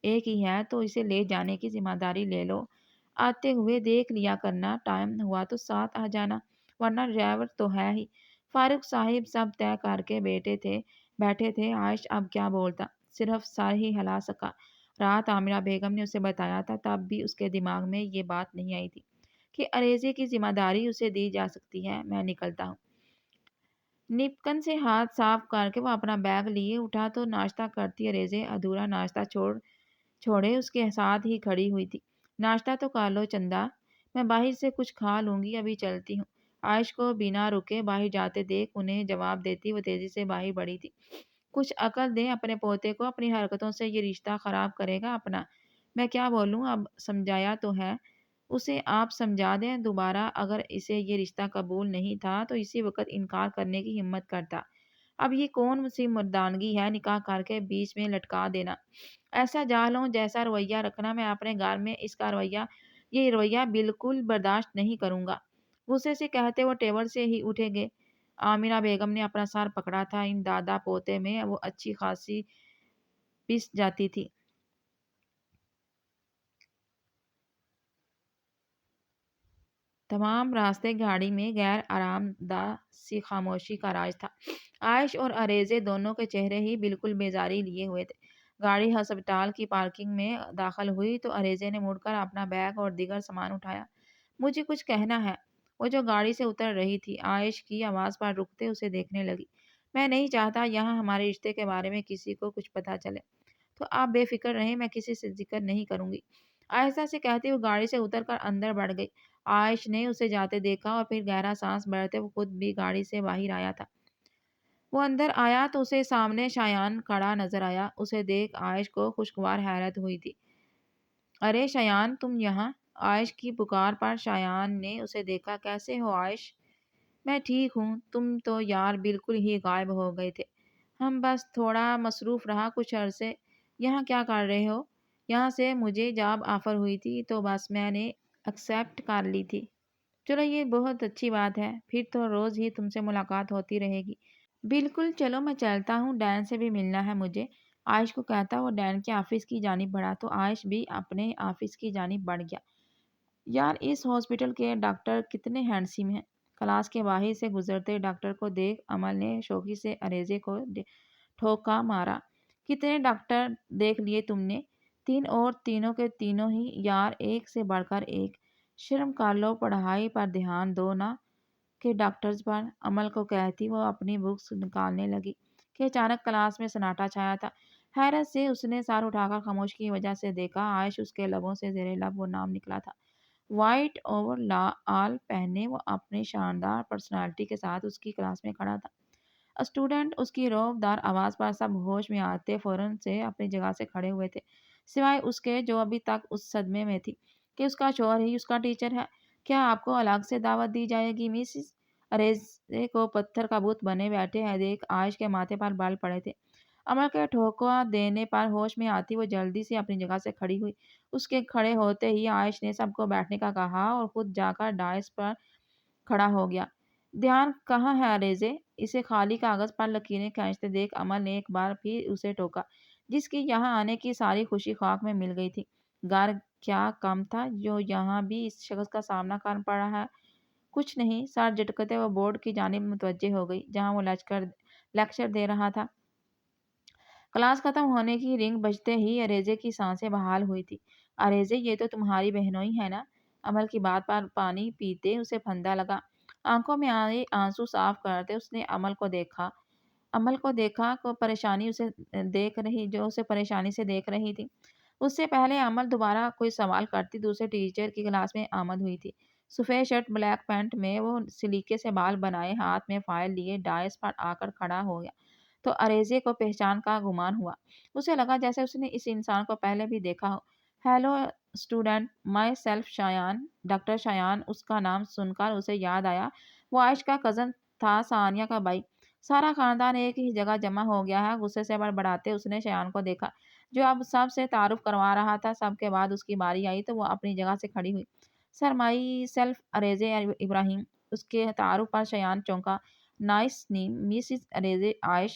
ایک ہی ہے تو اسے لے جانے کی ذمہ داری لے لو۔ آتے ہوئے دیکھ لیا کرنا، ٹائم ہوا تو ساتھ آ جانا، ورنہ ڈرائیور تو ہے ہی۔ فاروق صاحب سب طے کر کے بیٹھے تھے۔ عائش اب کیا بولتا، صرف سر ہی ہلا سکا۔ رات عامرہ بیگم نے اسے بتایا تھا، تب بھی اس کے دماغ میں یہ بات نہیں آئی تھی کہ عریضے کی ذمہ داری اسے دی جا سکتی ہے۔ میں نکلتا ہوں۔ نیپکن سے ہاتھ صاف کر کے وہ اپنا بیگ لیے اٹھا تو ناشتہ کرتی عریضے ادھورا ناشتہ چھوڑے اس کے ساتھ ہی کھڑی ہوئی تھی۔ ناشتہ تو کر لو چندا، میں باہر سے کچھ کھا لوں گی، ابھی چلتی ہوں۔ عائش کو بنا رکے باہر جاتے دیکھ انہیں جواب دیتی وہ تیزی سے باہر بڑھی تھی۔ کچھ عقل دیں اپنے پوتے کو، اپنی حرکتوں سے یہ رشتہ خراب کرے گا اپنا۔ میں کیا بولوں، اب سمجھایا تو ہے اسے، آپ سمجھا دیں دوبارہ۔ اگر اسے یہ رشتہ قبول نہیں تھا تو اسی وقت انکار کرنے کی ہمت کرتا۔ اب یہ کون سی مردانگی ہے نکاح کر کے بیچ میں لٹکا دینا، ایسا جاہلوں جیسا رویہ رکھنا۔ میں اپنے گھر میں اس کا یہ رویہ بالکل برداشت نہیں کروں گا۔ غصے سے کہتے وہ ٹیبل سے ہی اٹھے گئے۔ عامرہ بیگم نے اپنا سر پکڑا تھا، ان دادا پوتے میں وہ اچھی خاصی پس جاتی تھی۔ تمام راستے گاڑی میں غیر آرام دہ سی خاموشی کا راج تھا۔ عائش اور ارزے دونوں کے چہرے ہی بالکل بیزاری لیے ہوئے تھے۔ گاڑی ہسپتال کی پارکنگ میں داخل ہوئی تو ارزے نے مڑ کر اپنا بیگ اور دیگر سامان اٹھایا۔ مجھے کچھ کہنا ہے، وہ جو گاڑی سے اتر رہی تھی عائش کی آواز پر رکتے اسے دیکھنے لگی۔ میں نہیں چاہتا یہاں ہمارے رشتے کے بارے میں کسی کو کچھ پتہ چلے، تو آپ بے فکر رہیں، میں کسی سے ذکر نہیں کروں گی۔ آہستہ سے کہتے ہوئے گاڑی سے اتر کر اندر بڑھ گئی۔ عائش نے اسے جاتے دیکھا اور پھر گہرا سانس بھرتے وہ خود بھی گاڑی سے باہر آیا تھا۔ وہ اندر آیا تو اسے سامنے شایان کھڑا نظر آیا۔ اسے دیکھ عائش کو خوشگوار حیرت ہوئی تھی۔ ارے شایان، تم یہاں؟ عائش کی پکار پر شایان نے اسے دیکھا۔ کیسے ہو عائش؟ میں ٹھیک ہوں، تم تو یار بالکل ہی غائب ہو گئے تھے۔ ہم بس تھوڑا مصروف رہا کچھ عرصے۔ یہاں کیا کر رہے ہو؟ یہاں سے مجھے جاب آفر ہوئی تھی تو بس میں نے ایکسیپٹ کر لی تھی۔ چلو یہ بہت اچھی بات ہے، پھر تو روز ہی تم سے ملاقات ہوتی رہے گی۔ بالکل، چلو میں چلتا ہوں، ڈین سے بھی ملنا ہے مجھے۔ عائش کو کہتا وہ ڈین کے آفس کی جانب بڑھا تو عائش بھی اپنے آفس کی جانب بڑھ گیا۔ یار اس ہاسپٹل کے ڈاکٹر کتنے ہینڈسم ہیں۔ کلاس کے باہر سے گزرتے ڈاکٹر کو دیکھ امل نے شوخی سے ارزے کو ٹھوکا مارا۔ کتنے ڈاکٹر دیکھ لیے تم نے؟ 3 اور تینوں کے تینوں ہی یار ایک سے بڑھ کر ایک۔ شرم کر لو، پڑھائی پر دھیان دو نا کہ ڈاکٹرز پر، امل کو کہتی وہ اپنی بکس نکالنے لگی کہ اچانک کلاس میں سناٹا چھایا تھا۔ حیرت سے اس نے سر اٹھا کر خاموشی کی وجہ سے دیکھا۔ عائش اس کے لبوں سے زیر لب وہ نام نکلا تھا۔ وائٹ اوور آل پہنے وہ اپنی شاندار پرسنالٹی کے ساتھ اس کی کلاس میں کھڑا تھا۔ اسٹوڈنٹ اس کی رعب دار آواز پر سب ہوش میں آتے فوراً سے اپنی جگہ سے کھڑے ہوئے تھے، سوائے اس کے جو ابھی تک اس صدمے میں تھی کہ اس کا شوہر ہی اس کا ٹیچر ہے۔ کیا آپ کو الگ سے دعوت دی جائے گی مسز؟ ارزے کو پتھر کا بت بنے بیٹھے ہیں دیکھ عائش کے ماتھے پر بال پڑے تھے۔ امل کے ٹھوکا دینے پر ہوش میں آتی وہ جلدی سے اپنی جگہ سے کھڑی ہوئی۔ اس کے کھڑے ہوتے ہی عائش نے سب کو بیٹھنے کا کہا اور خود جا کر ڈائس پر کھڑا ہو گیا۔ دھیان کہاں ہے ارزے؟ اسے خالی کاغذ پر لکیریں کھینچتے دیکھ امل نے ایک بار پھر اسے ٹوکا، جس کی یہاں آنے کی ساری خوشی خاک میں مل گئی تھی۔ گھر کیا کم تھا جو یہاں بھی اس شخص کا سامنا کر پڑا ہے؟ کچھ نہیں، سر جھٹکتے وہ بورڈ کی جانب متوجہ ہو گئی جہاں وہ لیکچر دے رہا تھا۔ کلاس ختم ہونے کی رنگ بجتے ہی ارزے کی سانسیں بحال ہوئی تھی۔ ارزے، یہ تو تمہاری بہنوئی ہے نا؟ امل کی بات پر پانی پیتے اسے پھندا لگا۔ آنکھوں میں آئے آنسو صاف کرتے اس نے امل کو دیکھا کو پریشانی اسے پریشانی سے دیکھ رہی تھی۔ اس سے پہلے امل دوبارہ کوئی سوال کرتی دوسرے ٹیچر کی کلاس میں آمد ہوئی تھی۔ سفید شرٹ بلیک پینٹ میں وہ سلیقے سے بال بنائے ہاتھ میں فائل لیے ڈائس پر آ کر کھڑا ہو گیا تو ارزے کو پہچان کا گمان ہوا۔ اسے لگا جیسے اس نے اس انسان کو پہلے بھی دیکھا ہو۔ Hello student, myself Shayan, doctor Shayan. اس کا نام سن کر اسے یاد آیا وہ عائش کا کزن تھا، ثانیہ کا بھائی۔ سارا خاندان ایک ہی جگہ جمع ہو گیا ہے۔ غصے سے بڑبڑاتے اس نے شایان کو دیکھا جو اب سب سے تعارف کروا رہا تھا۔ سب کے بعد اس کی باری آئی تو وہ اپنی جگہ سے کھڑی ہوئی۔ سر، مائی سیلف ارزے ابراہیم۔ اس کے تعارف پر شایان چونکا۔ نائس نیم مسز ارزے عائش۔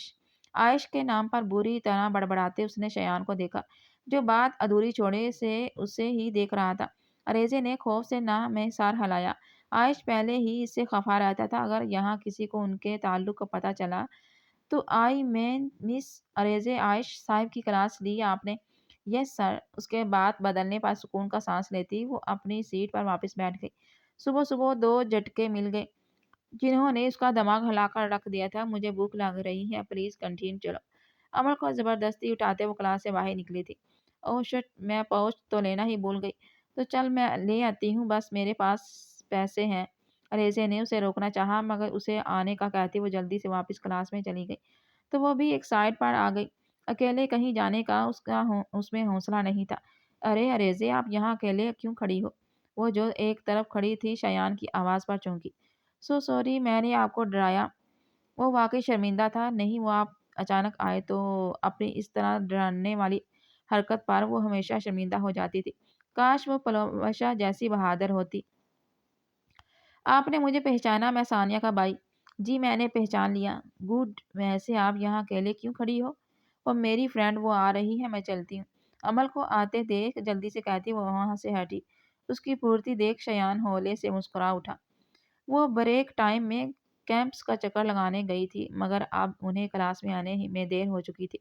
عائش کے نام پر بری طرح بڑبڑاتے اس نے شایان کو دیکھا جو بات ادھوری چھوڑے سے اسے ہی دیکھ رہا تھا۔ ارزے نے خوف سے نہ میں سر ہلایا۔ عائش پہلے ہی اس سے خفا رہتا تھا۔ اگر یہاں کسی کو ان کے تعلق کا پتہ چلا تو آئی مین مس ارزے عائش صاحب کی کلاس لی آپ نے؟ یس سر۔ اس کے بات بدلنے پر سکون کا سانس لیتی وہ اپنی سیٹ پر واپس بیٹھ گئی۔ صبح صبح 2 جھٹکے مل گئے جنہوں نے اس کا دماغ ہلا کر رکھ دیا تھا۔ مجھے بھوک لگ رہی ہے، پلیز کنٹین چلو۔ امل کو زبردستی اٹھاتے وہ کلاس سے باہر نکلی تھی۔ اوہ شٹ، میں پاؤچ تو لینا ہی بھول گئی۔ تو چل میں لے آتی ہوں، بس میرے پاس پیسے ہیں۔ ارزے نے اسے روکنا چاہا مگر اسے آنے کا کہتی وہ جلدی سے واپس کلاس میں چلی گئی تو وہ بھی ایک سائڈ پر آ گئی۔ اکیلے کہیں جانے کا اس میں حوصلہ نہیں تھا۔ ارے ارزے، آپ یہاں اکیلے کیوں کھڑی ہو؟ وہ جو ایک طرف کھڑی تھی شایان کی آواز پر چونکی۔ سو سوری، میں نے آپ کو ڈرایا۔ وہ واقعی شرمندہ تھا۔ نہیں، وہ آپ اچانک آئے تو اپنی اس طرح ڈرانے والی حرکت پر وہ ہمیشہ شرمندہ ہو جاتی تھی۔ کاش وہ پلوشا جیسی بہادر ہوتی۔ آپ نے مجھے پہچانا، میں ثانیہ کا بھائی۔ جی میں نے پہچان لیا۔ گڈ، ویسے آپ یہاں اکیلے کیوں کھڑی ہو؟ وہ میری فرینڈ وہ آ رہی ہے، میں چلتی ہوں۔ امل کو آتے دیکھ جلدی سے کہتی وہ وہاں سے ہٹی اس کی پھرتی دیکھ شایان ہولے سے مسکرا اٹھا۔ وہ بریک ٹائم میں کیمپس کا چکر لگانے گئی تھی مگر اب انہیں کلاس میں آنے میں دیر ہو چکی تھی۔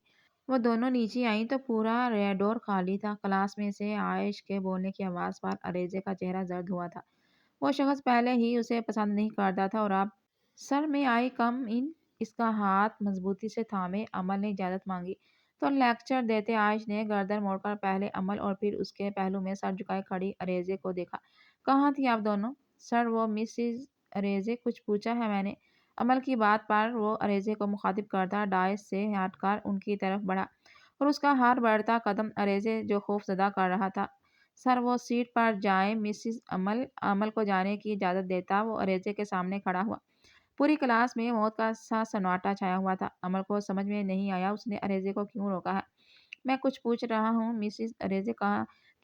وہ دونوں نیچے آئیں تو پورا ریڈور خالی تھا۔ کلاس میں سے عائش کے بولنے کی آواز پر عریضے کا چہرہ زرد ہوا تھا۔ وہ شخص پہلے ہی اسے پسند نہیں کرتا تھا اور اب سر میں آئی کم ان اس کا ہاتھ مضبوطی سے تھامے عمل نے اجازت مانگی تو لیکچر دیتے عائش نے گردن موڑ کر پہلے عمل اور پھر اس کے پہلو میں سر جھکائے کھڑی عریضے کو دیکھا۔ کہاں تھی آپ دونوں؟ سر وہ مسز عریضے کچھ پوچھا ہے میں نے؟ عمل کی بات پر وہ عریضے کو مخاطب کرتا ڈائس سے ہٹ کر ان کی طرف بڑھا اور اس کا ہر بڑھتا قدم عریضے جو خوف زدہ کر رہا تھا۔ سر وہ سیٹ پر جائیں مسز عمل کو جانے کی اجازت دیتا وہ عریضے کے سامنے کھڑا ہوا۔ پوری کلاس میں موت کا سا سناٹا چھایا ہوا تھا۔ عمل کو سمجھ میں نہیں آیا اس نے عریضے کو کیوں روکا ہے۔ میں کچھ پوچھ رہا ہوں مسز عریضے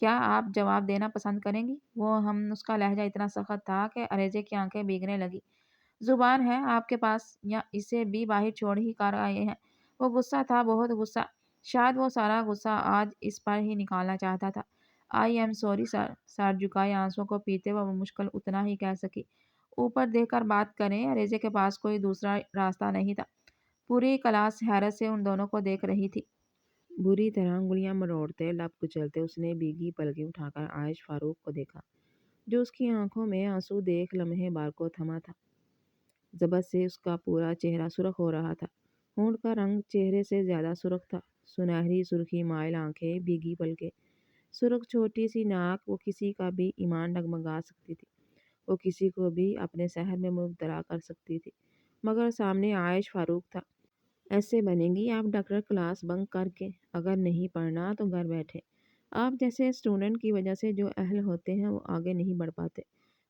کیا آپ جواب دینا پسند کریں گی؟ وہ اس کا لہجہ اتنا سخت تھا کہ عریضے کی آنکھیں بھیگنے لگی۔ زبان ہے آپ کے پاس یا اسے بھی باہر چھوڑ ہی کر آئے ہیں؟ وہ غصہ تھا، بہت غصہ۔ شاید وہ سارا غصہ آج اس پر ہی نکالنا چاہتا تھا۔ آئی ایم سوری سر، سر جھکائے آنسوؤں کو پیتے وہ مشکل اتنا ہی کہہ سکی۔ اوپر دیکھ کر بات کریں، عریضے کے پاس کوئی دوسرا راستہ نہیں تھا۔ پوری کلاس حیرت سے ان دونوں کو دیکھ رہی تھی۔ بری طرح انگلیاں مروڑتے لب کچلتے اس نے بھیگی پلکیں اٹھا کر عائش فاروق کو دیکھا جو اس کی آنکھوں میں آنسو دیکھ لمحے بار کو تھما تھا۔ ضبط سے اس کا پورا چہرہ سرخ ہو رہا تھا۔ ہونٹ کا رنگ چہرے سے زیادہ سرخ تھا۔ سنہری سرخی مائل آنکھیں، بھیگی پلکیں، سرخ چھوٹی سی ناک۔ وہ کسی کا بھی ایمان ڈگمگا سکتی تھی۔ وہ کسی کو بھی اپنے سحر میں مبتلا کر سکتی تھی مگر سامنے عائش فاروق تھا۔ ایسے بنے گی آپ ڈاکٹر کلاس بنک کر کے؟ اگر نہیں پڑھنا تو گھر بیٹھے۔ آپ جیسے اسٹوڈنٹ کی وجہ سے جو اہل ہوتے ہیں وہ آگے نہیں بڑھ پاتے۔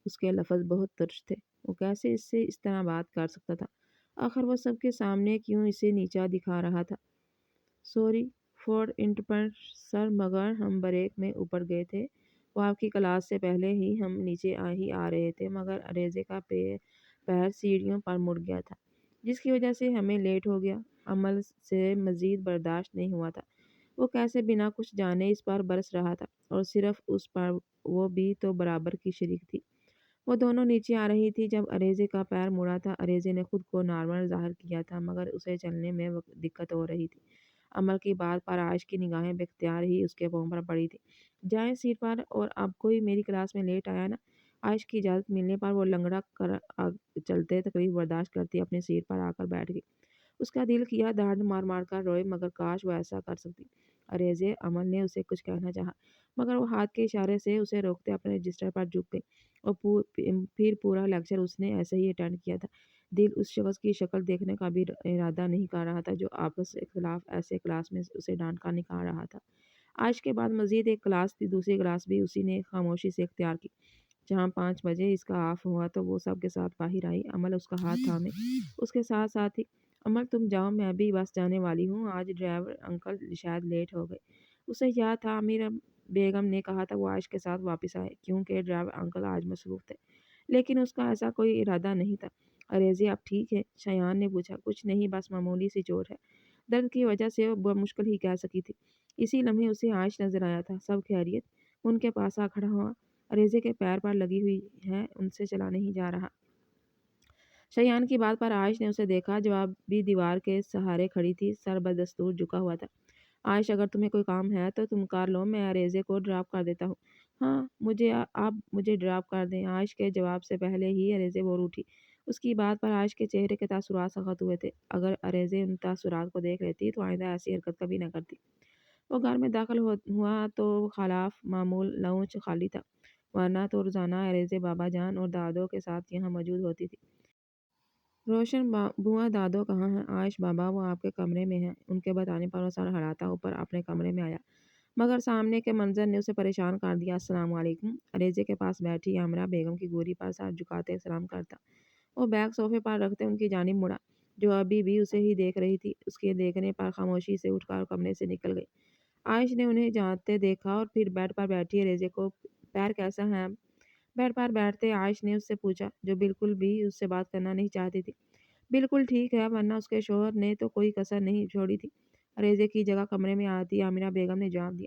اس کے لفظ بہت ترش تھے۔ وہ کیسے اس سے اس طرح بات کر سکتا تھا؟ آخر وہ سب کے سامنے کیوں اسے نیچا دکھا رہا تھا؟ سوری فار انٹرپٹ سر، مگر ہم بریک میں اوپر گئے تھے۔ وہ آپ کی کلاس سے پہلے ہی ہم نیچے ہی آ رہے تھے مگر عریضے کا پیر سیڑھیوں پر مڑ گیا تھا جس کی وجہ سے ہمیں لیٹ ہو گیا۔ عمل سے مزید برداشت نہیں ہوا تھا۔ وہ کیسے بنا کچھ جانے اس پر برس رہا تھا اور صرف اس پر وہ بھی تو برابر کی شریک تھی۔ وہ دونوں نیچے آ رہی تھی جب عریضے کا پیر مڑا تھا۔ عریضے نے خود کو نارمل ظاہر کیا تھا مگر اسے چلنے میں دقت ہو رہی تھی۔ عمل کی بات پر عائش کی نگاہیں بے اختیار ہی اس کے پاؤں پر پڑی تھی۔ جائیں سیٹ پر، اور اب کوئی میری کلاس میں لیٹ آیا نا؟ عائش کی اجازت ملنے پر وہ لنگڑا کر چلتے تکلیف برداشت کرتی اپنی سیٹ پر آ کر بیٹھ گئی۔ اس کا دل کیا دھاڑ مار مار کر روئے مگر کاش وہ ایسا کر سکتی۔ عریضے عمل نے اسے کچھ کہنا چاہا مگر وہ ہاتھ کے اشارے سے اسے روکتے اپنے رجسٹر پر جھک گئی اور پھر پورا لیکچر اس نے ایسے ہی اٹینڈ کیا تھا۔ دل اس شخص کی شکل دیکھنے کا بھی ارادہ نہیں کر رہا تھا جو آپس کے خلاف ایسے کلاس میں اسے ڈانٹ کر نکال رہا تھا۔ آج کے بعد مزید ایک کلاس تھی۔ دوسری کلاس بھی اسی نے خاموشی سے اختیار کی۔ جہاں 5 بجے اس کا آف ہوا تو وہ سب کے ساتھ باہر آئی۔ عمل اس کا ہاتھ تھامے اس کے ساتھ ساتھ تھی۔ عمل تم جاؤ، میں بھی بس جانے والی ہوں، آج ڈرائیور انکل شاید لیٹ ہو گئے۔ اسے یاد تھا امیر بیگم نے کہا تھا وہ عائش کے ساتھ واپس آئے کیونکہ ڈرائیور انکل آج مصروف تھے، لیکن اس کا ایسا کوئی ارادہ نہیں تھا۔ عریضے اب ٹھیک ہے؟ شایان نے پوچھا۔ کچھ نہیں، بس معمولی سی چوٹ ہے۔ درد کی وجہ سے وہ بمشکل ہی کہہ سکی تھی۔ اسی لمحے اسے عائش نظر آیا تھا۔ سب خیریت؟ ان کے پاس آ کھڑا ہوا۔ عریضے کے پیر پر لگی ہوئی ہے، ان سے چلا نہیں جا رہا۔ شایان کی بات پر عائش نے اسے دیکھا جو اب بھی دیوار کے سہارے کھڑی تھی، سر بدستور جھکا ہوا تھا۔ عائش اگر تمہیں کوئی کام ہے تو تم کر لو، میں عریضے کو ڈراپ کر دیتا ہوں۔ ہاں آپ مجھے ڈراپ کر دیں۔ عائش کے جواب سے پہلے ہی عریضے بول اٹھی۔ اس کی بات پر عائش کے چہرے کے تاثرات سخت ہوئے تھے۔ اگر عریضے ان تاثرات کو دیکھ لیتی تو آئندہ ایسی حرکت کبھی نہ کرتی۔ وہ گھر میں داخل ہوا تو خلاف معمول لاؤنج خالی تھا، ورنہ تو روزانہ عریضے بابا جان اور دادو کے ساتھ یہاں موجود ہوتی تھی۔ روشن بوا دادو کہاں ہیں؟ عائش بابا وہ آپ کے کمرے میں ہیں۔ ان کے بتانے پر وہ سر ہلاتا اوپر اپنے کمرے میں آیا مگر سامنے کے منظر نے اسے پریشان کر دیا۔ السلام علیکم۔ عریضے کے پاس بیٹھی آمرہ بیگم کی گوری پر سر جھکاتے سلام کرتا وہ بیگ صوفے پر رکھتے ان کی جانب مڑا جو ابھی بھی اسے ہی دیکھ رہی تھی۔ اس کے دیکھنے پر خاموشی سے اٹھ کر کمرے سے نکل گئی۔ عائش نے انہیں جاتے دیکھا اور پھر بیڈ پر بیٹھی عریضے کو پیر کیسا ہے؟ بیڈ پر بیٹھتے عائش نے اس سے پوچھا جو بالکل بھی اس سے بات کرنا نہیں چاہتی تھی۔ بالکل ٹھیک ہے، ورنہ اس کے شوہر نے تو کوئی کسر نہیں چھوڑی تھی۔ عریضے کی جگہ کمرے میں آتی آمنہ بیگم نے جواب دیا۔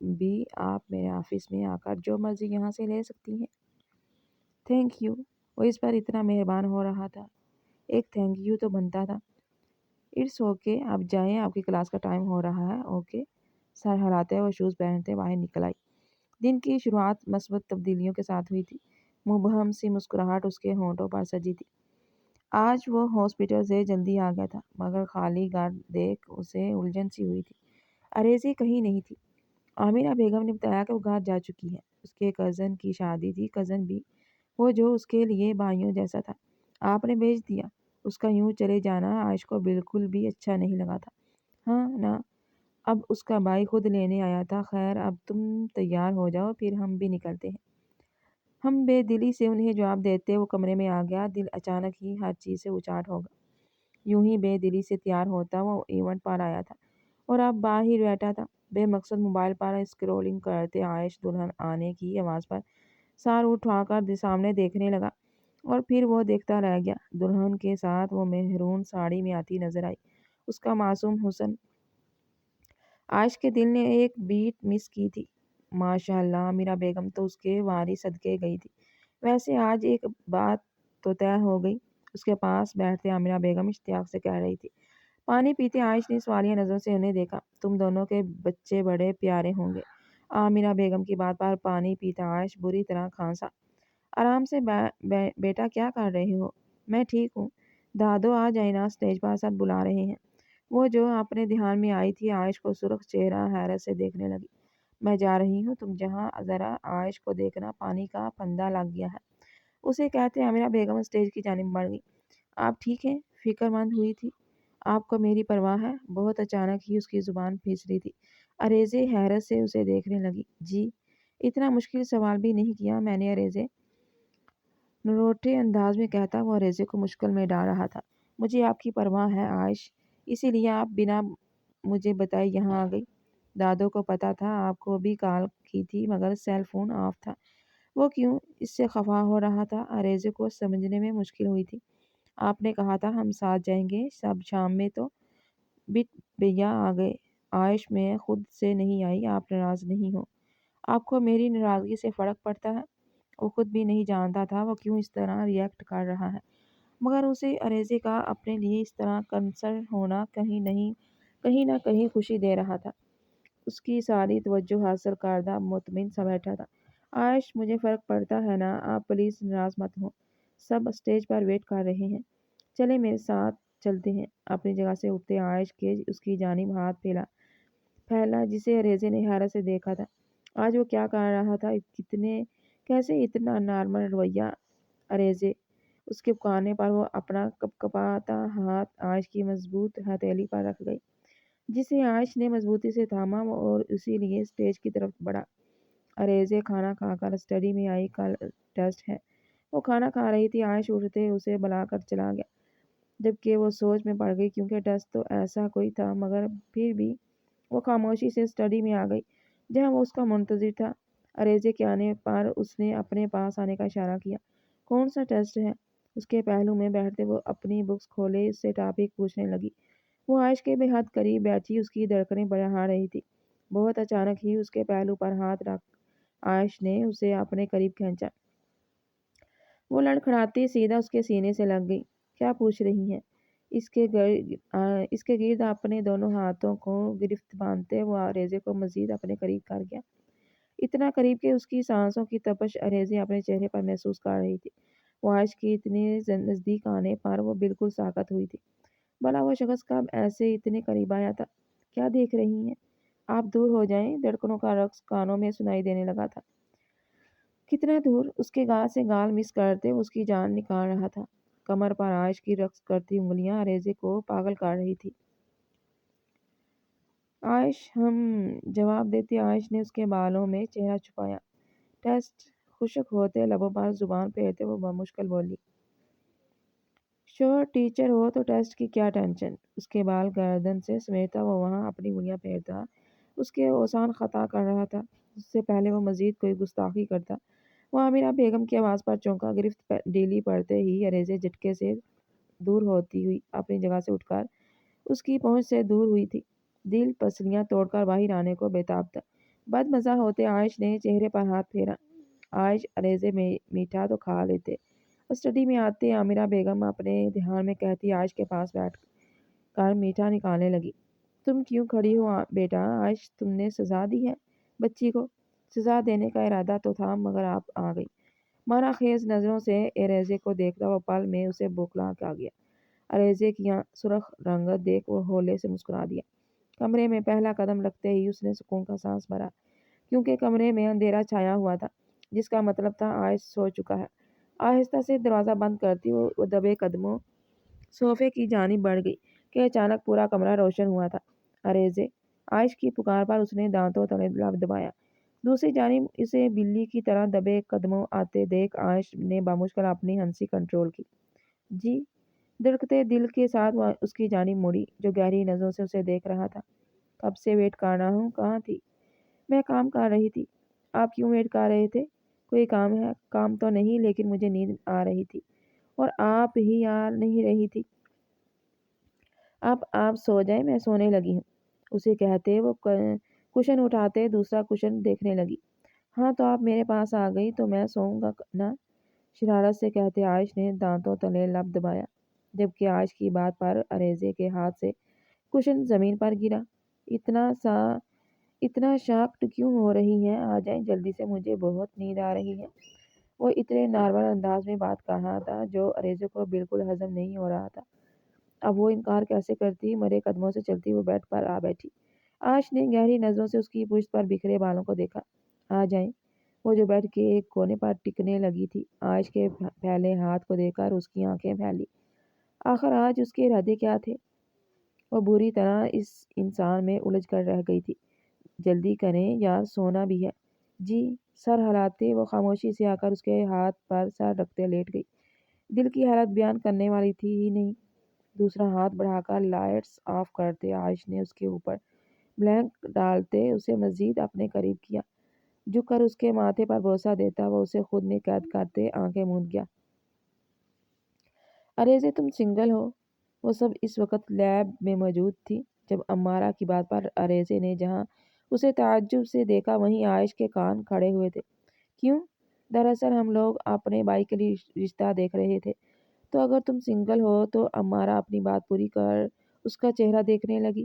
بھی آپ میرے آفس میں آ کر جو مرضی یہاں سے لے سکتی ہیں۔ Thank you. وہ اس پر اتنا مہربان ہو رہا تھا، ایک تھینک یو تو بنتا تھا۔ اٹس اوکے، آپ جائیں، آپ کی کلاس کا ٹائم ہو رہا ہے۔ اوکے، سر ہلاتے وہ شوز پہنتے باہر نکل آئی۔ دن کی شروعات مثبت تبدیلیوں کے ساتھ ہوئی تھی۔ مبہم سی مسکراہٹ اس کے ہونٹوں پر سجی تھی۔ آج وہ ہاسپٹل سے جلدی آ گیا تھا، مگر خالی گھر دیکھ اسے الجھن سی ہوئی تھی۔ اریزی کہیں نہیں تھی۔ عامرہ بیگم نے بتایا کہ وہ گھر جا چکی ہے۔ اس کے کزن کی شادی تھی، کزن بھی، وہ جو اس کے لیے بھائیوں جیسا تھا۔ آپ نے بھیج دیا۔ اس کا یوں چلے جانا عائش کو بالکل بھی اچھا نہیں لگا تھا۔ ہاں نا، اب اس کا بھائی خود لینے آیا تھا۔ خیر اب تم تیار ہو جاؤ، پھر ہم بھی نکلتے ہیں۔ ہم بے دلی سے انہیں جواب دیتے وہ کمرے میں آ گیا۔ دل اچانک ہی ہر چیز سے اچاٹ ہوگا۔ یوں ہی بے دلی سے تیار ہوتا وہ ایونٹ پر آیا تھا اور اب باہر بیٹھا تھا بے مقصد موبائل پر اسکرولنگ کرتے۔ عائش دلہن آنے کی آواز پر سار اٹھا کر سامنے دیکھنے لگا اور پھر وہ دیکھتا رہ گیا۔ دلہن کے ساتھ وہ مہرون ساڑی میں آتی نظر آئی۔ اس کا معصوم حسن عائش کے دل نے ایک بیٹ مس کی تھی۔ ماشاء اللہ، عامرہ بیگم تو اس کے وارث صدقے گئی تھی۔ ویسے آج ایک بات تو طے ہو گئی، اس کے پاس بیٹھتے عامرہ بیگم اشتیاق سے کہہ رہی تھی۔ پانی پیتے عائش نے سوالیہ نظروں سے انہیں دیکھا۔ تم دونوں کے بچے بڑے پیارے ہوں گے۔ عامرہ بیگم کی بات پر پانی پیتا عائش بری طرح کھانسا۔ آرام سے بیٹا، کیا کر رہے ہو؟ میں ٹھیک ہوں۔ دادو آ جائیں نا، اسٹیج پر سب بلا رہے ہیں۔ وہ جو اپنے دھیان میں آئی تھی عائش کو سرخ چہرہ حیرت سے دیکھنے لگی۔ میں جا رہی ہوں، تم جہاں ذرا عائش کو دیکھنا، پانی کا پھندا لگ گیا ہے۔ اسے کہتے عامرہ بیگم اسٹیج کی جانب بڑھ گئی۔ آپ ٹھیک ہیں؟ فکر مند ہوئی تھی۔ آپ کو میری پرواہ ہے؟ بہت اچانک ہی اس کی زبان پھسلی تھی۔ اریزے حیرت سے اسے دیکھنے لگی۔ جی، اتنا مشکل سوال بھی نہیں کیا میں نے، اریزے نروٹھے انداز میں کہتا وہ اریزے کو مشکل میں ڈال رہا تھا۔ مجھے آپ کی پرواہ ہے عائش، اسی لیے آپ بنا مجھے بتائے یہاں آ گئی۔ دادو کو پتا تھا آپ کو بھی کال کی تھی، مگر سیل فون آف تھا۔ وہ کیوں اس سے خفا ہو رہا تھا، اریزے کو سمجھنے میں مشکل ہوئی تھی۔ آپ نے کہا تھا ہم ساتھ جائیں گے، سب شام میں تو بٹ بھیا آ گئے۔ عائش میں خود سے نہیں آئی۔ آپ ناراض نہیں ہو؟ آپ کو میری ناراضگی سے فرق پڑتا ہے؟ وہ خود بھی نہیں جانتا تھا وہ کیوں اس طرح ریئیکٹ کر رہا ہے، مگر اسے اریزے کا اپنے لیے اس طرح کنسرن ہونا کہیں نہ کہیں خوشی دے رہا تھا۔ اس کی ساری توجہ حاصل کردہ مطمئن سا بیٹھا تھا۔ عائش، مجھے فرق پڑتا ہے نا، آپ پلیز ناراض مت ہوں۔ سب اسٹیج پر ویٹ کر رہے ہیں، چلے میرے ساتھ چلتے ہیں۔ اپنی جگہ سے اٹھتے عائش کے اس کی جانب ہاتھ پھیلا جسے اریزے نے حیرت سے دیکھا تھا۔ آج وہ کیا کر رہا تھا، کیسے اتنا نارمل رویہ؟ اریزے، اس کے پکارنے پر وہ اپنا کپکپاتا ہاتھ عائش کی مضبوط ہتھیلی پر رکھ گئی، جسے عائش نے مضبوطی سے تھاما اور اسی لیے اسٹیج کی طرف بڑھا۔ اریزے، کھانا کھا کر اسٹڈی میں آئی، کل ٹیسٹ ہے۔ وہ کھانا کھا رہی تھی، عائش اٹھتے اسے بلا کر چلا گیا، جبکہ وہ سوچ میں پڑ گئی کیونکہ ٹیسٹ تو ایسا کوئی تھا، مگر پھر بھی وہ خاموشی سے اسٹڈی میں آ گئی جہاں وہ اس کا منتظر تھا۔ اریزے کے آنے پر اس نے اپنے پاس آنے کا اشارہ کیا۔ کون سا ٹیسٹ ہے؟ اس کے پہلو میں بیٹھتے وہ اپنی بکس کھولے اس سے ٹاپک پوچھنے لگی۔ وہ عائش کے بے حد قریب بیٹھی اس کی دھڑکنیں بڑھا رہی تھی۔ بہت اچانک ہی اس کے پہلو پر ہاتھ رکھ عائش نے اسے اپنے قریب کھینچا۔ وہ لڑکھڑاتی سیدھا اس کے سینے سے لگ گئی۔ کیا پوچھ رہی ہیں؟ اس کے گرد اپنے دونوں ہاتھوں کو گرفت باندھتے وہ اریزے کو مزید اپنے قریب کر گیا، اتنا قریب کہ اس کی سانسوں کی تپش اریزے اپنے چہرے پر محسوس کر رہی تھی۔ وہ عائش کے اتنے نزدیک آنے پر وہ بالکل ساکت ہوئی تھی۔ بھلا وہ شخص کب ایسے اتنے قریب آیا تھا؟ کیا دیکھ رہی ہیں؟ آپ دور ہو جائیں، دھڑکنوں کا رقص کانوں میں سنائی دینے لگا تھا۔ کتنا دور؟ اس کے گال سے گال مس کرتے اس کی جان نکال رہا تھا۔ کمر پر عائش کی رقص کرتی انگلیاں اریزے کو پاگل کر رہی تھی۔ عائش، جواب دیتی عائش نے اس کے بالوں میں چہرہ چھپایا۔ ٹیسٹ؟ خشک ہوتے لبوں پر زبان پھیرتے وہ بمشکل بولی۔ شور، ٹیچر ہو تو ٹیسٹ کی کیا ٹینشن؟ اس کے بال گردن سے سمیٹتا وہ وہاں اپنی انگلیاں پھیرتا اس کے اوسان خطا کر رہا تھا۔ اس سے پہلے وہ مزید کوئی گستاخی کرتا، وہ عامرہ بیگم کی آواز پر چونکا۔ گرفت ڈھیلی پڑتے ہی اریزے جھٹکے سے دور ہوتی ہوئی اپنی جگہ سے اٹھ کر اس کی پہنچ سے دور ہوئی تھی۔ دل پسلیاں توڑ کر باہر آنے کو بے تاب تھا۔ بد مزہ ہوتے عائش نے چہرے پر ہاتھ پھیرا۔ عائش ریزے میں میٹھا تو کھا لیتے۔ اسٹڈی میں آتے عامرہ بیگم اپنے دھیان میں کہتی عائش کے پاس بیٹھ کر میٹھا نکالنے لگی۔ تم کیوں کھڑی ہو بیٹا؟ عائش تم نے سزا دی ہے بچی کو؟ سزا دینے کا ارادہ تو تھا مگر آپ آ گئی۔ مانا خیز نظروں سے اریزے کو دیکھتا وہ پل میں اسے بوکھلا آ گیا۔ اریزے کی سرخ رنگت دیکھ وہ ہولے سے مسکرا دیا۔ کمرے میں پہلا قدم رکھتے ہی اس نے سکون کا سانس بھرا کیونکہ کمرے میں اندھیرا چھایا ہوا تھا جس کا مطلب تھا عائش سو چکا ہے۔ آہستہ سے دروازہ بند کرتی وہ دبے قدموں صوفے کی جانب بڑھ گئی کہ اچانک پورا کمرہ روشن ہوا تھا۔ اریزے! عائش کی پکار پر اس نے دانتوں تلے لب دبایا۔ دوسری جانب اسے بلی کی طرح دبے قدموں آتے دیکھ عائش نے بمشکل اپنی ہنسی کنٹرول کی۔ جی؟ دھڑکتے دل کے ساتھ وہ اس کی جانب مڑی جو گہری نظروں سے اسے دیکھ رہا تھا۔ کب سے ویٹ کر رہا ہوں، کہاں تھی؟ میں کام کر رہی تھی۔ آپ کیوں ویٹ کر رہے تھے؟ کوئی کام ہے؟ کام تو نہیں لیکن مجھے نیند آ رہی تھی اور آپ ہی آ نہیں رہی تھی۔ آپ سو جائیں، میں سونے لگی ہوں۔ اسے کہتے وہ کشن اٹھاتے دوسرا کشن دیکھنے لگی۔ ہاں تو آپ میرے پاس آ گئی تو میں سوؤں گا نا؟ شرارت سے کہتے عائش نے دانتوں تلے لب دبایا جبکہ عائش کی بات پر اریزے کے ہاتھ سے کشن زمین پر گرا۔ اتنا شاکڈ کیوں ہو رہی ہیں؟ آ جائیں جلدی سے، مجھے بہت نیند آ رہی ہے۔ وہ اتنے نارمل انداز میں بات کر رہا تھا جو اریزے کو بالکل ہضم نہیں ہو رہا تھا۔ اب وہ انکار کیسے کرتی؟ مرے قدموں سے چلتی وہ بیڈ پر آ بیٹھی۔ عائش نے گہری نظروں سے اس کی پشت پر بکھرے بالوں کو دیکھا۔ آ جائیں؟ وہ جو بیڈ کے ایک کونے پر ٹکنے لگی تھی۔ عائش کے پھیلے ہاتھ کو دیکھ کر اس کی آنکھیں پھیلی۔ آخر آج اس کے ارادے کیا تھے؟ وہ بری طرح اس انسان میں الجھ کر رہ گئی تھی۔ جلدی کریں یار، سونا بھی ہے۔ جی؟ سر ہلاتے وہ خاموشی سے آ کر اس کے ہاتھ پر سر رکھتے لیٹ گئی۔ دل کی حالت بیان کرنے والی تھی ہی نہیں۔ دوسرا ہاتھ بڑھا کر لائٹس آف کرتے عائش نے اس کے اوپر بلینک ڈالتے اسے مزید اپنے قریب کیا۔ جھک کر اس کے ماتھے پر بوسہ دیتا وہ اسے خود میں قید کرتے آنکھیں موند گیا۔ اریزے تم سنگل ہو؟ وہ سب اس وقت لیب میں موجود تھی جب عمارہ کی بات پر اریزے نے جہاں اسے تعجب سے دیکھا وہیں عائش کے کان کھڑے ہوئے تھے۔ کیوں؟ دراصل ہم لوگ اپنے بھائی کے لیے رشتہ دیکھ رہے تھے۔ تو اگر تم سنگل ہو تو عمارہ اپنی بات پوری کر اس کا چہرہ دیکھنے لگی۔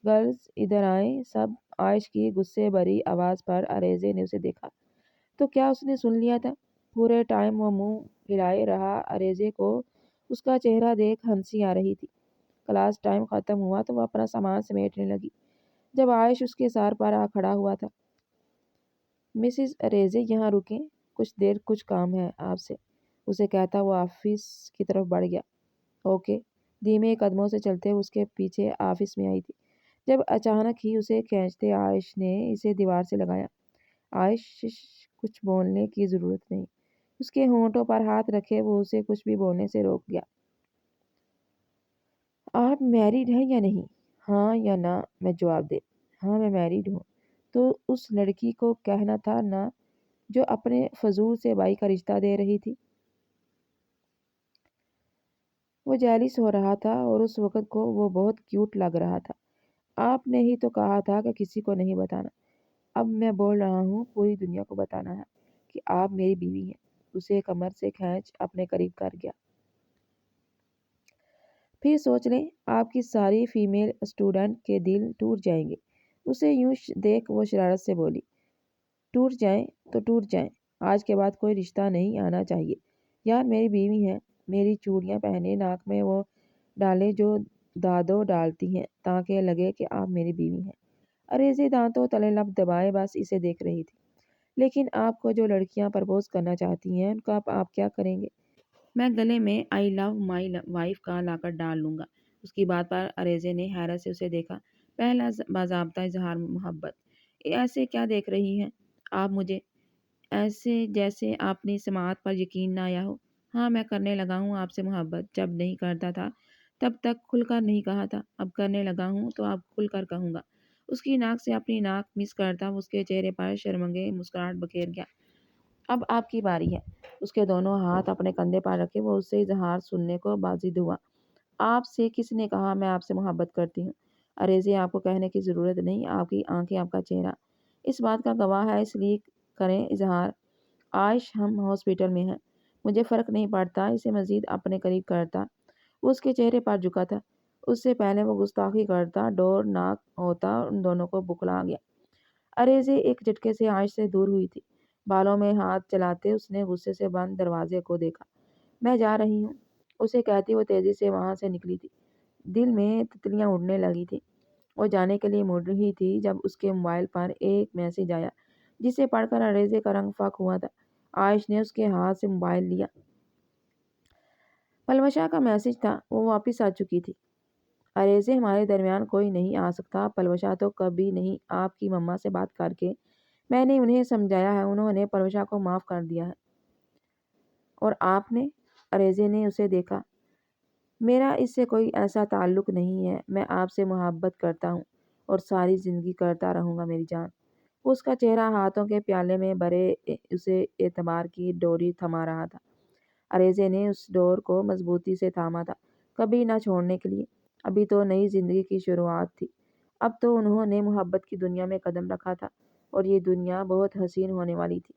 گرلز ادھر آئیں سب۔ عائش کی غصے بھری آواز پر اریزے نے اسے دیکھا تو کیا اس نے سن لیا تھا؟ پورے ٹائم وہ منہ ہلائے رہا۔ اریزے کو اس کا چہرہ دیکھ ہنسی آ رہی تھی۔ کلاس ٹائم ختم ہوا تو وہ اپنا سامان سمیٹنے لگی جب عائش اس کے سر پر آ کھڑا ہوا تھا۔ مسز اریزے یہاں رکیں، کچھ دیر کچھ کام ہے آپ سے، اسے کہتا وہ آفس کی طرف بڑھ گیا۔ اوکے۔ دھیمے قدموں سے چلتے اس کے پیچھے آفس میں آئی تھی جب اچانک ہی اسے کھینچتے عائش نے اسے دیوار سے لگایا۔ عائش کچھ بولنے کی ضرورت نہیں۔ اس کے ہونٹوں پر ہاتھ رکھے وہ اسے کچھ بھی بولنے سے روک گیا۔ آپ میریڈ ہیں یا نہیں؟ ہاں یا نہ میں جواب دے۔ ہاں میں میریڈ ہوں۔ تو اس لڑکی کو کہنا تھا نا جو اپنے فضول سے بھائی کا رشتہ دے رہی تھی۔ وہ جیلس ہو رہا تھا اور اس وقت کو وہ بہت کیوٹ لگ رہا تھا۔ آپ نے ہی تو کہا تھا کہ کسی کو نہیں بتانا۔ اب میں بول رہا ہوں پوری دنیا کو بتانا ہے کہ آپ میری بیوی ہیں۔ اسے کمر سے کھینچ اپنے قریب کر گیا۔ پھر سوچ لیں آپ کی ساری فیمیل اسٹوڈنٹ کے دل ٹوٹ جائیں گے۔ اسے یوں دیکھ وہ شرارت سے بولی۔ ٹوٹ جائیں تو ٹوٹ جائیں، آج کے بعد کوئی رشتہ نہیں آنا چاہیے۔ یار میری بیوی ہیں، میری چوڑیاں پہنے، ناک میں وہ ڈالے جو دادو ڈالتی ہیں تاکہ لگے کہ آپ میری بیوی ہیں۔ اریزے دانتوں تلے لب دبائے بس اسے دیکھ رہی تھی۔ لیکن آپ کو جو لڑکیاں پرپوز کرنا چاہتی ہیں ان کا آپ کیا کریں گے؟ میں گلے میں آئی لو مائی وائف کا لاکر ڈال لوں گا۔ اس کی بات پر اریزے نے حیرت سے اسے دیکھا۔ پہلا باضابطہ اظہار محبت۔ ایسے کیا دیکھ رہی ہیں آپ مجھے؟ ایسے جیسے اپنی سماعت پر یقین نہ آیا ہو۔ ہاں میں کرنے لگا ہوں آپ سے محبت، جب نہیں کرتا تھا تب تک کھل کر نہیں کہا تھا، اب کرنے لگا ہوں تو اب کھل کر کہوں گا۔ اس کی ناک سے اپنی ناک مس کرتا اس کے چہرے پر شرمنگے مسکراہٹ بکھیر گیا۔ اب آپ کی باری ہے۔ اس کے دونوں ہاتھ اپنے کندھے پر رکھے وہ اس سے اظہار سننے کو بازید ہوا۔ آپ سے کس نے کہا میں آپ سے محبت کرتی ہوں؟ اریزے آپ کو کہنے کی ضرورت نہیں، آپ کی آنکھیں آپ کا چہرہ اس بات کا گواہ ہے، اس لیے کریں اظہار۔ عائش ہم ہاسپٹل میں ہیں، مجھے فرق نہیں پڑتا۔ اسے مزید اپنے قریب کرتا، وہ اس کے چہرے پر جھکا تھا۔ اس سے پہلے وہ گستاخی کرتا، ڈور ناک ہوتا اور ان دونوں کو بکلا گیا۔ اریزے ایک جھٹکے سے عائش سے دور ہوئی تھی۔ بالوں میں ہاتھ چلاتے اس نے غصے سے بند دروازے کو دیکھا۔ میں جا رہی ہوں، اسے کہتی وہ تیزی سے وہاں سے نکلی تھی۔ دل میں تتلیاں اڑنے لگی تھی۔ وہ جانے کے لیے مڑ رہی تھی جب اس کے موبائل پر ایک میسج آیا جسے پڑھ کر اریزے کا رنگ فاق ہوا تھا۔ عائش نے اس کے ہاتھ سے موبائل لیا۔ پلوشا کا میسج تھا، وہ واپس آ چکی تھی۔ اریزے ہمارے درمیان کوئی نہیں آ سکتا، پلوشا تو کبھی نہیں۔ آپ کی مما سے بات کر کے میں نے انہیں سمجھایا ہے، انہوں نے پلوشا کو معاف کر دیا ہے۔ اور آپ نے؟ اریزے نے اسے دیکھا۔ میرا اس سے کوئی ایسا تعلق نہیں ہے، میں آپ سے محبت کرتا ہوں اور ساری زندگی کرتا رہوں گا میری جان۔ اس کا چہرہ ہاتھوں کے پیالے میں بھرے اسے اعتبار کی ڈوری تھما رہا تھا۔ اریزے نے اس ڈور کو مضبوطی سے تھاما تھا، کبھی نہ چھوڑنے کے لیے۔ ابھی تو نئی زندگی کی شروعات تھی۔ اب تو انہوں نے محبت کی دنیا میں قدم رکھا تھا اور یہ دنیا بہت حسین ہونے والی تھی۔